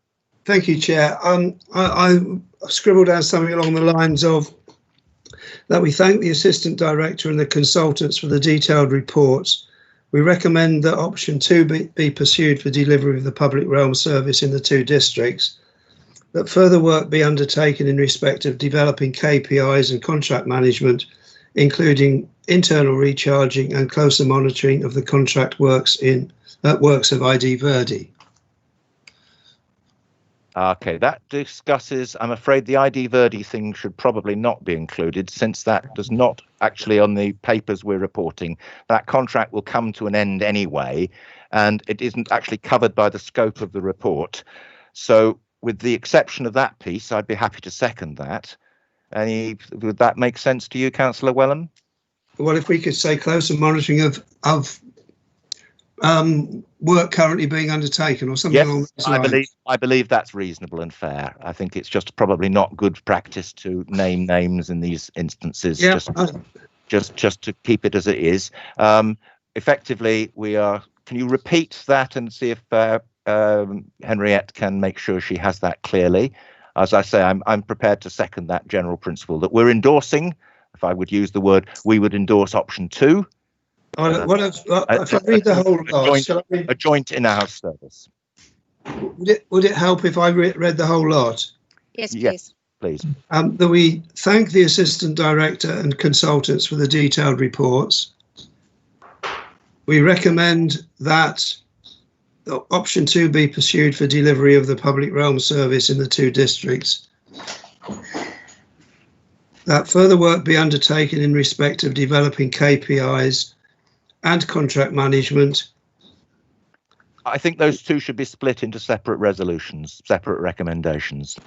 Thank you, Chair. I scribbled down something along the lines of that we thank the Assistant Director and the consultants for the detailed reports. We recommend that option 2 be pursued for delivery of the public realm service in the 2 districts, that further work be undertaken in respect of developing KPIs and contract management, including internal recharging and closer monitoring of the contract works of ID Verdi. Okay, that discusses, I'm afraid the ID Verdi thing should probably not be included, since that does not actually on the papers we're reporting. That contract will come to an end anyway, and it isn't actually covered by the scope of the report. So with the exception of that piece, I'd be happy to second that. Would that make sense to you, Councillor Wilhelm? Well, if we could say closer monitoring of work currently being undertaken or something along those lines. I believe that's reasonable and fair. I think it's just probably not good practice to name names in these instances, yeah, just to keep it as it is. Effectively, can you repeat that and see if Henriette can make sure she has that clearly? As I say, I'm prepared to second that general principle that we're endorsing. If I would use the word, we would endorse option 2. If I read the whole lot, a joint in-house service. Would it help if I read the whole lot? Yes, please. Please. That we thank the Assistant Director and consultants for the detailed reports. We recommend that option 2 be pursued for delivery of the public realm service in the 2 districts. That further work be undertaken in respect of developing KPIs and contract management. I think those 2 should be split into separate resolutions, separate recommendations.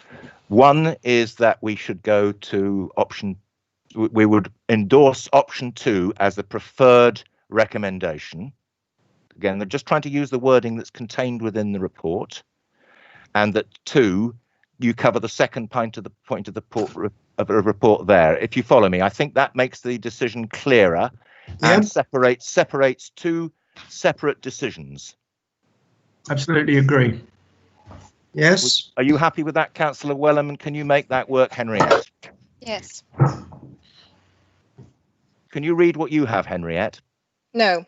One is that we should go to we would endorse option 2 as the preferred recommendation. Again, they're just trying to use the wording that's contained within the report, and that 2, you cover the second point of the report there. If you follow me, I think that makes the decision clearer. Yeah. And separates 2 separate decisions. Absolutely agree. Yes. Are you happy with that, Councillor Wilhelm? And can you make that work, Henriette? Yes. Can you read what you have, Henriette? No.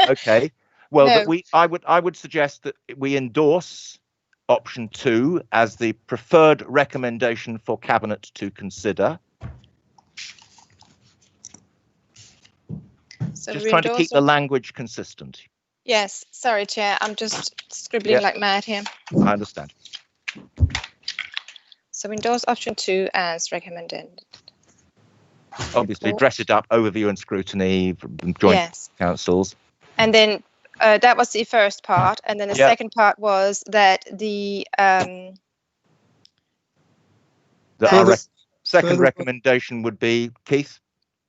Okay. Well, No. I would suggest that we endorse option 2 as the preferred recommendation for Cabinet to consider. So just trying to keep the language consistent. Yes, sorry, Chair. I'm just scribbling like mad here. I understand. So endorse option 2 as recommended. Obviously, dress it up, overview and scrutiny, joint councils. And then that was the first part. And then the second part was that the second recommendation would be, Keith?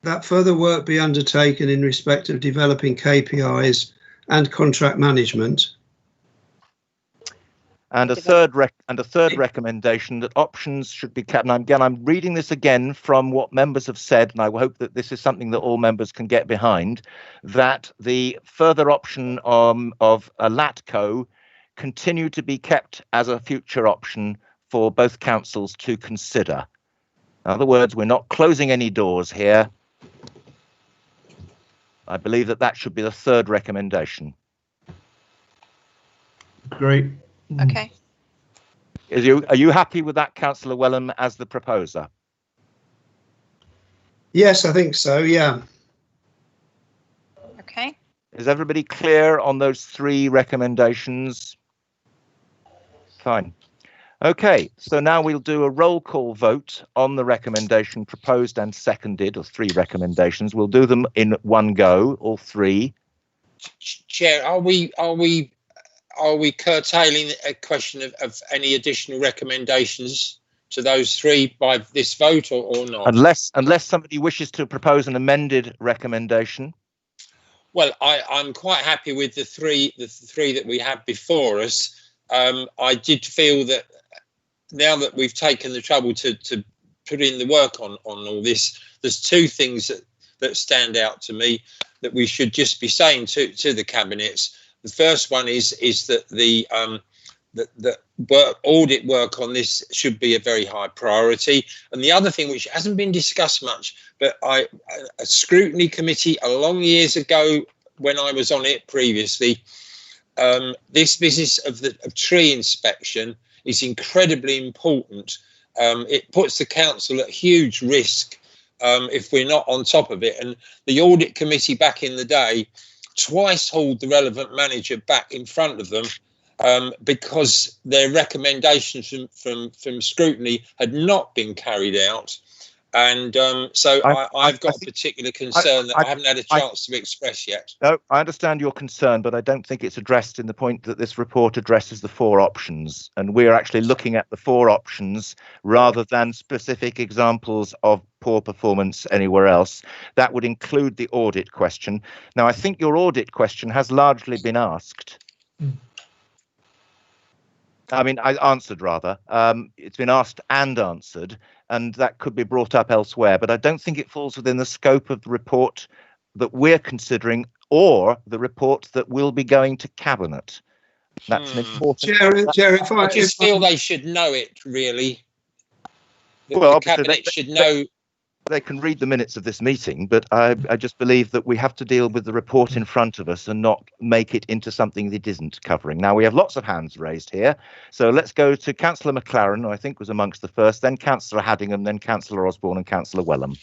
That further work be undertaken in respect of developing KPIs and contract management. And a third recommendation that options should be kept. And again, I'm reading this again from what members have said, and I hope that this is something that all members can get behind, that the further option of a LATCO continue to be kept as a future option for both councils to consider. In other words, we're not closing any doors here. I believe that should be the third recommendation. Great. Okay. Are you happy with that, Councillor Wilhelm, as the proposer? Yes, I think so. Yeah. Okay. Is everybody clear on those three recommendations? Fine. Okay, so now we'll do a roll call vote on the recommendation proposed and seconded, or three recommendations. We'll do them in one go, all three. Chair, are we curtailing a question of any additional recommendations to those three by this vote, or not? Unless somebody wishes to propose an amended recommendation. Well, I'm quite happy with the three that we have before us. I did feel that now that we've taken the trouble to put in the work on all this, there's two things that stand out to me that we should just be saying to the cabinets. The first one is that the audit work on this should be a very high priority. And the other thing, which hasn't been discussed much, but a scrutiny committee a long years ago when I was on it previously, this business of tree inspection is incredibly important. It puts the council at huge risk if we're not on top of it. And the audit committee back in the day twice hauled the relevant manager back in front of them because their recommendations from scrutiny had not been carried out. And so I've got a particular concern that I haven't had a chance to express yet. No, I understand your concern, but I don't think it's addressed in the point that this report addresses the four options. And we're actually looking at the four options rather than specific examples of poor performance anywhere else. That would include the audit question. Now, I think your audit question has largely been asked. I mean, I answered rather. It's been asked and answered, and that could be brought up elsewhere. But I don't think it falls within the scope of the report that we're considering or the report that will be going to Cabinet. That's an important. Chair, I just feel they should know it, really. Well, the Cabinet should know. They can read the minutes of this meeting, but I just believe that we have to deal with the report in front of us and not make it into something that isn't covering. Now, we have lots of hands raised here, so let's go to Councillor McLaren, who I think was amongst the first, then Councillor Haddingham, then Councillor Osborne and Councillor Wilhelm.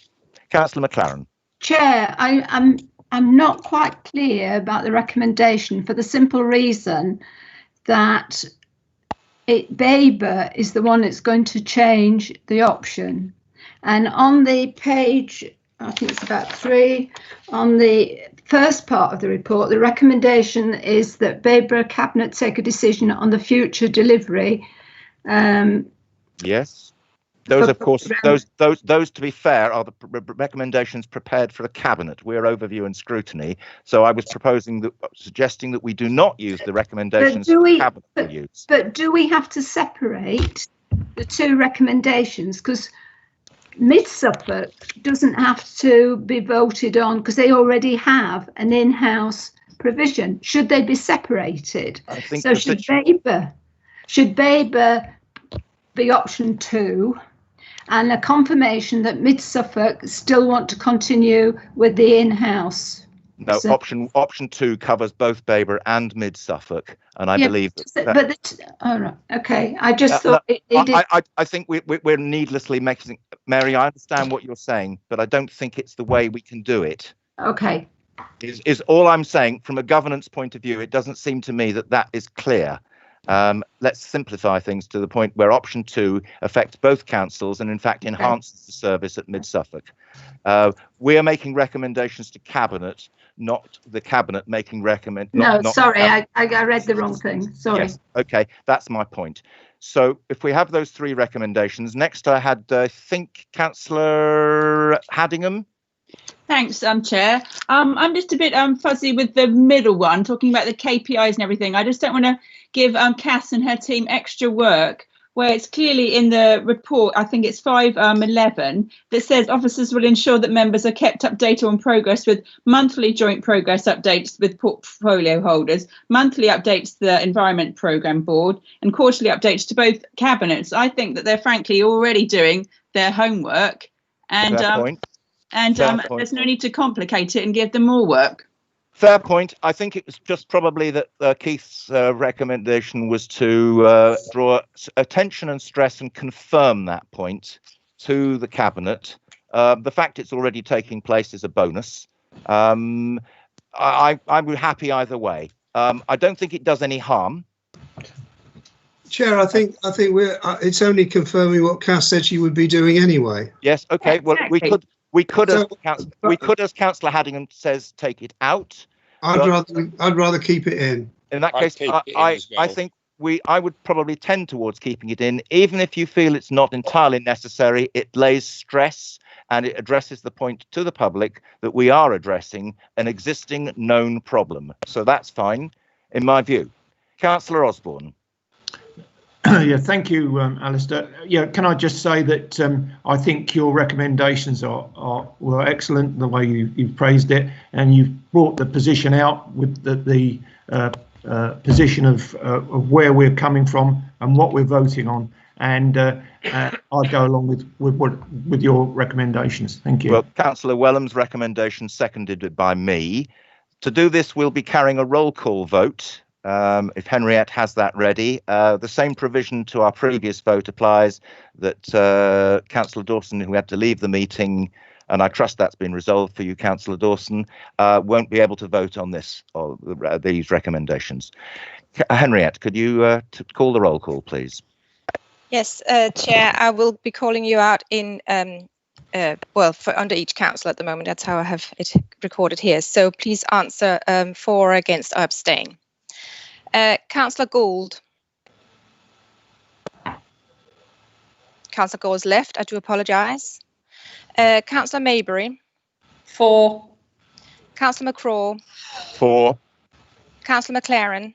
Councillor McLaren. Chair, I'm not quite clear about the recommendation for the simple reason that Babergh is the one that's going to change the option. And on the page, I think it's about 3, on the first part of the report, the recommendation is that Babergh Cabinet take a decision on the future delivery. Yes, those, of course, those, to be fair, are the recommendations prepared for the Cabinet. We're overview and scrutiny. So I was suggesting that we do not use the recommendations the Cabinet will use. But do we have to separate the two recommendations? Because Mid-Suffolk doesn't have to be voted on because they already have an in-house provision. Should they be separated? I think so. Should Babergh be option 2, and a confirmation that Mid-Suffolk still want to continue with the in-house? No, so, option 2 covers both Babergh and Mid-Suffolk, and I believe that. Oh, right, okay. I just thought it did. I think we're needlessly making. Mary, I understand what you're saying, but I don't think it's the way we can do it. Okay. Is all I'm saying from a governance point of view. It doesn't seem to me that is clear. Let's simplify things to the point where option 2 affects both councils and in fact enhances the service at Mid-Suffolk. We are making recommendations to Cabinet, not the Cabinet making sorry, I read the wrong thing. Sorry. Yes, okay, that's my point. So if we have those 3 recommendations, next I had, I think, Councillor Haddingham. Thanks, Chair. I'm just a bit fuzzy with the middle one, talking about the KPIs and everything. I just don't want to give Cass and her team extra work, where it's clearly in the report, I think it's 5.11, that says officers will ensure that members are kept updated on progress with monthly joint progress updates with portfolio holders, monthly updates to the Environment Programme Board, and quarterly updates to both cabinets. I think that they're frankly already doing their homework, and there's no need to complicate it and give them more work. Fair point. I think it was just probably that Keith's recommendation was to draw attention and stress and confirm that point to the Cabinet. The fact it's already taking place is a bonus. I'm happy either way. I don't think it does any harm. Chair, I think it's only confirming what Cass said she would be doing anyway. Yes. Okay. Well, Exactly. we could as Councillor Haddingham says, take it out. I'd rather keep it in. In that case, I think I would probably tend towards keeping it in, even if you feel it's not entirely necessary. It lays stress and it addresses the point to the public that we are addressing an existing known problem. So that's fine, in my view. Councillor Osborne. Yeah, thank you, Alistair. Yeah, can I just say that I think your recommendations were excellent, the way you've praised it, and you've brought the position out with the position of where we're coming from and what we're voting on, and I'll go along with your recommendations. Thank you. Well, Councillor Wilhelm's recommendation seconded by me. To do this, we'll be carrying a roll call vote. If Henriette has that ready, the same provision to our previous vote applies, that Councillor Dawson, who had to leave the meeting, and I trust that's been resolved for you, Councillor Dawson, won't be able to vote on this or these recommendations. Henriette, could you call the roll call, please? Yes, Chair, I will be calling you out in for under each council at the moment. That's how I have it recorded here. So please answer for, against, or abstain. Councillor Gold. Councillor Gold's left. I do apologise. Councillor Maybury. For. Councillor McCraw. For. Councillor McLaren.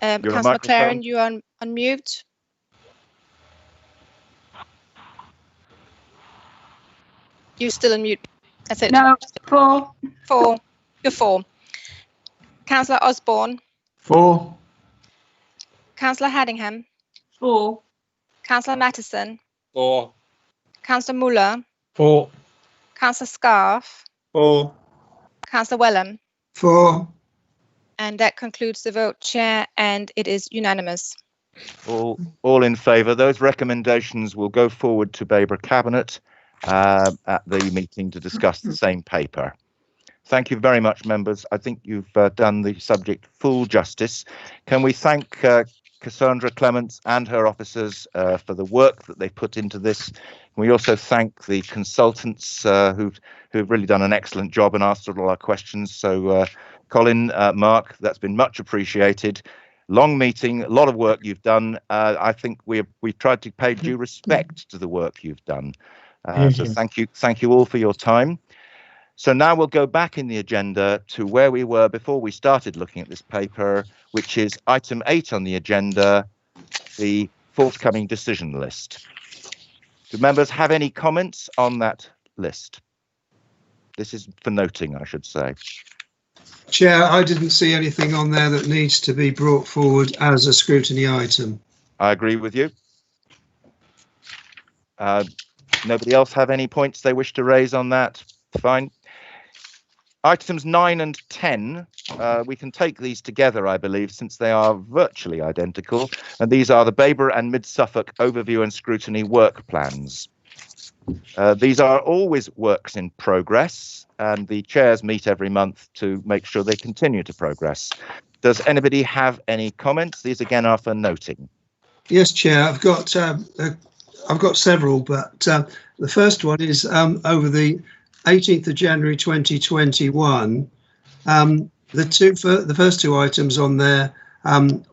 Councillor McLaren, you are on mute. You're still on mute. That's it. No, for. For. You're for. Councillor Osborne. For. Councillor Haddingham. For. Councillor Matheson. For. Councillor Muller. For. Councillor Scarfe. For. Councillor Wilhelm. For. And that concludes the vote, Chair, and it is unanimous. All in favour. Those recommendations will go forward to Babergh Cabinet at the meeting to discuss the same paper. Thank you very much, members. I think you've done the subject full justice. Can we thank Cassandra Clements and her officers for the work that they've put into this? We also thank the consultants who've really done an excellent job and answered all our questions. So Colin, Mark, that's been much appreciated. Long meeting, a lot of work you've done. I think we've tried to pay due respect to the work you've done. So thank you all for your time. So now we'll go back in the agenda to where we were before we started looking at this paper, which is item 8 on the agenda, the forthcoming decision list. Do members have any comments on that list? This is for noting, I should say. Chair, I didn't see anything on there that needs to be brought forward as a scrutiny item. I agree with you. Nobody else have any points they wish to raise on that? Fine. Items 9 and 10, we can take these together, I believe, since they are virtually identical. And these are the Babergh and Mid-Suffolk Overview and Scrutiny Work Plans. These are always works in progress, and the chairs meet every month to make sure they continue to progress. Does anybody have any comments? These again are for noting. Yes, Chair, I've got several, but the first one is over the 18th of January 2021. The first two items on there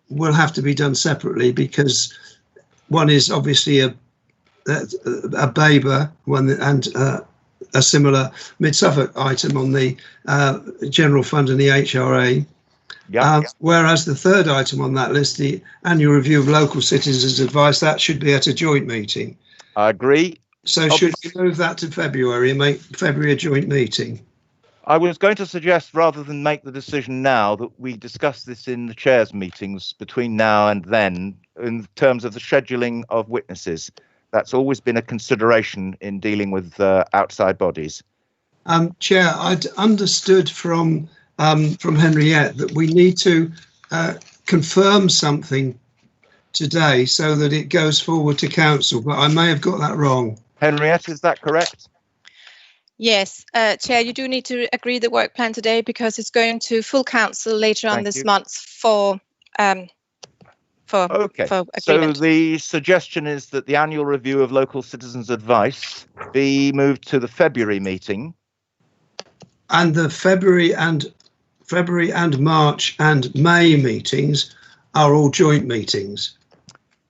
will have to be done separately, because one is obviously a Babergh one and a similar Mid-Suffolk item on the general fund and the HRA. Whereas the third item on that list, the annual review of local citizens' advice, that should be at a joint meeting. I agree. So should we move that to February and make February a joint meeting? I was going to suggest, rather than make the decision now, that we discuss this in the chairs' meetings between now and then in terms of the scheduling of witnesses. That's always been a consideration in dealing with outside bodies. Chair, I'd understood from Henriette that we need to confirm something today so that it goes forward to council, but I may have got that wrong. Henriette, is that correct? Yes, Chair, you do need to agree the work plan today because it's going to full council later on this month for agreement. So the suggestion is that the annual review of local citizens' advice be moved to the February meeting. And the February and March and May meetings are all joint meetings.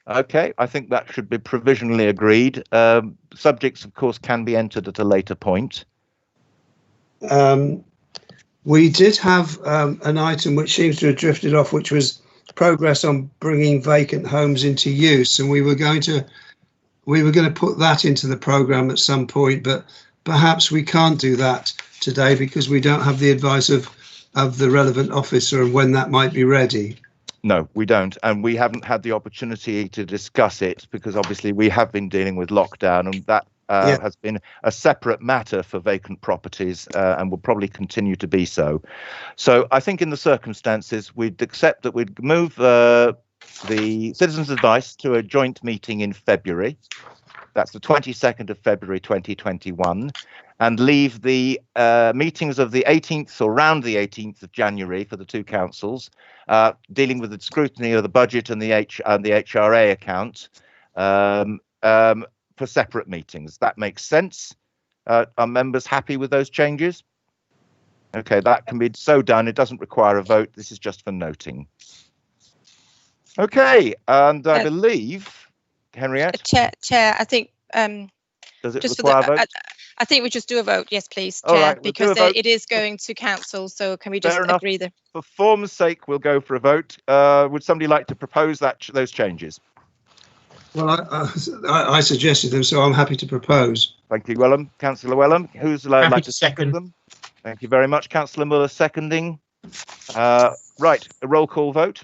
Okay, I think that should be provisionally agreed. Subjects, of course, can be entered at a later point. We did have an item which seems to have drifted off, which was progress on bringing vacant homes into use, and we were going to put that into the programme at some point, but perhaps we can't do that today because we don't have the advice of the relevant officer and when that might be ready. No, we don't, and we haven't had the opportunity to discuss it because obviously we have been dealing with lockdown, and that has been a separate matter for vacant properties and will probably continue to be so. So I think in the circumstances, we'd accept that we'd move the citizens' advice to a joint meeting in February. That's the 22nd of February 2021. And leave the meetings of the 18th or around the 18th of January for the two councils, dealing with the scrutiny of the budget and the HRA account for separate meetings. That makes sense. Are members happy with those changes? Okay, that can be so done. It doesn't require a vote. This is just for noting. Okay, and I believe, Henriette? Chair, I think... does it require a vote? I think we just do a vote, yes, please, Chair, right, because it is going to council. So can we just agree there? For form's sake, we'll go for a vote. Would somebody like to propose those changes? Well, I suggested them, so I'm happy to propose. Thank you, Wilhelm. Councillor Wilhelm, who's like to second them? Thank you very much, Councillor Muller, seconding. Right, a roll call vote,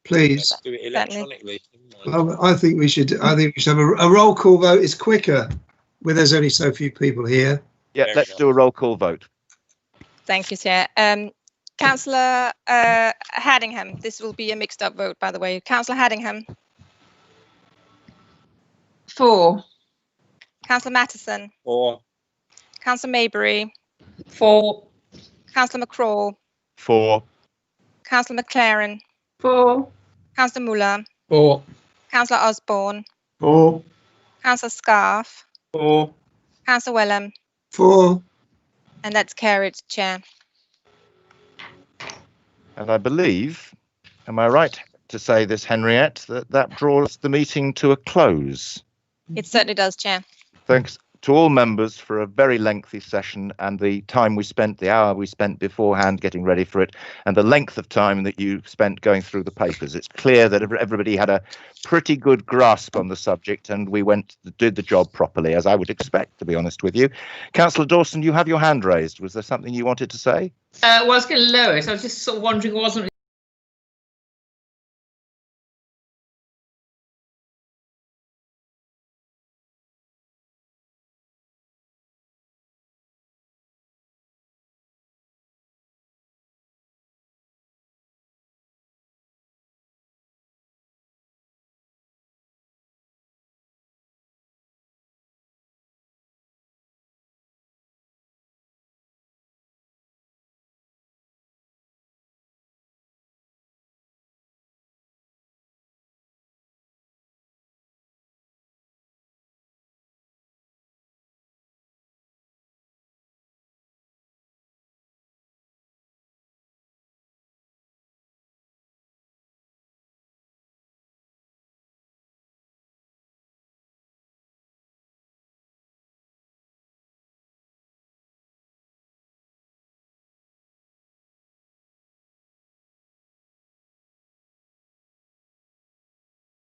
please. Do it electronically. Well, I think we should have a roll call vote. Is quicker. Where there's only so few people here. Yeah, let's do a roll call vote. Thank you, Chair. Councillor Haddingham, this will be a mixed up vote, by the way. Councillor Haddingham. 4. Councillor Matheson. 4. Councillor Maybury. 4. Councillor McCraw. 4. Councillor McLaren. 4. Councillor Muller. 4. Councillor Osborne. 4. Councillor Scarfe. 4. Councillor Wilhelm. 4. And that's carried, Chair. And I believe, am I right to say this, Henriette, that draws the meeting to a close? It certainly does, Chair. Thanks to all members for a very lengthy session and the time we spent, the hour we spent beforehand getting ready for it, and the length of time that you spent going through the papers. It's clear that everybody had a pretty good grasp on the subject, and we did the job properly, as I would expect, to be honest with you. Councillor Dawson, you have your hand raised. Was there something you wanted to say? Well, I was going to lower it. I was just sort of wondering, wasn't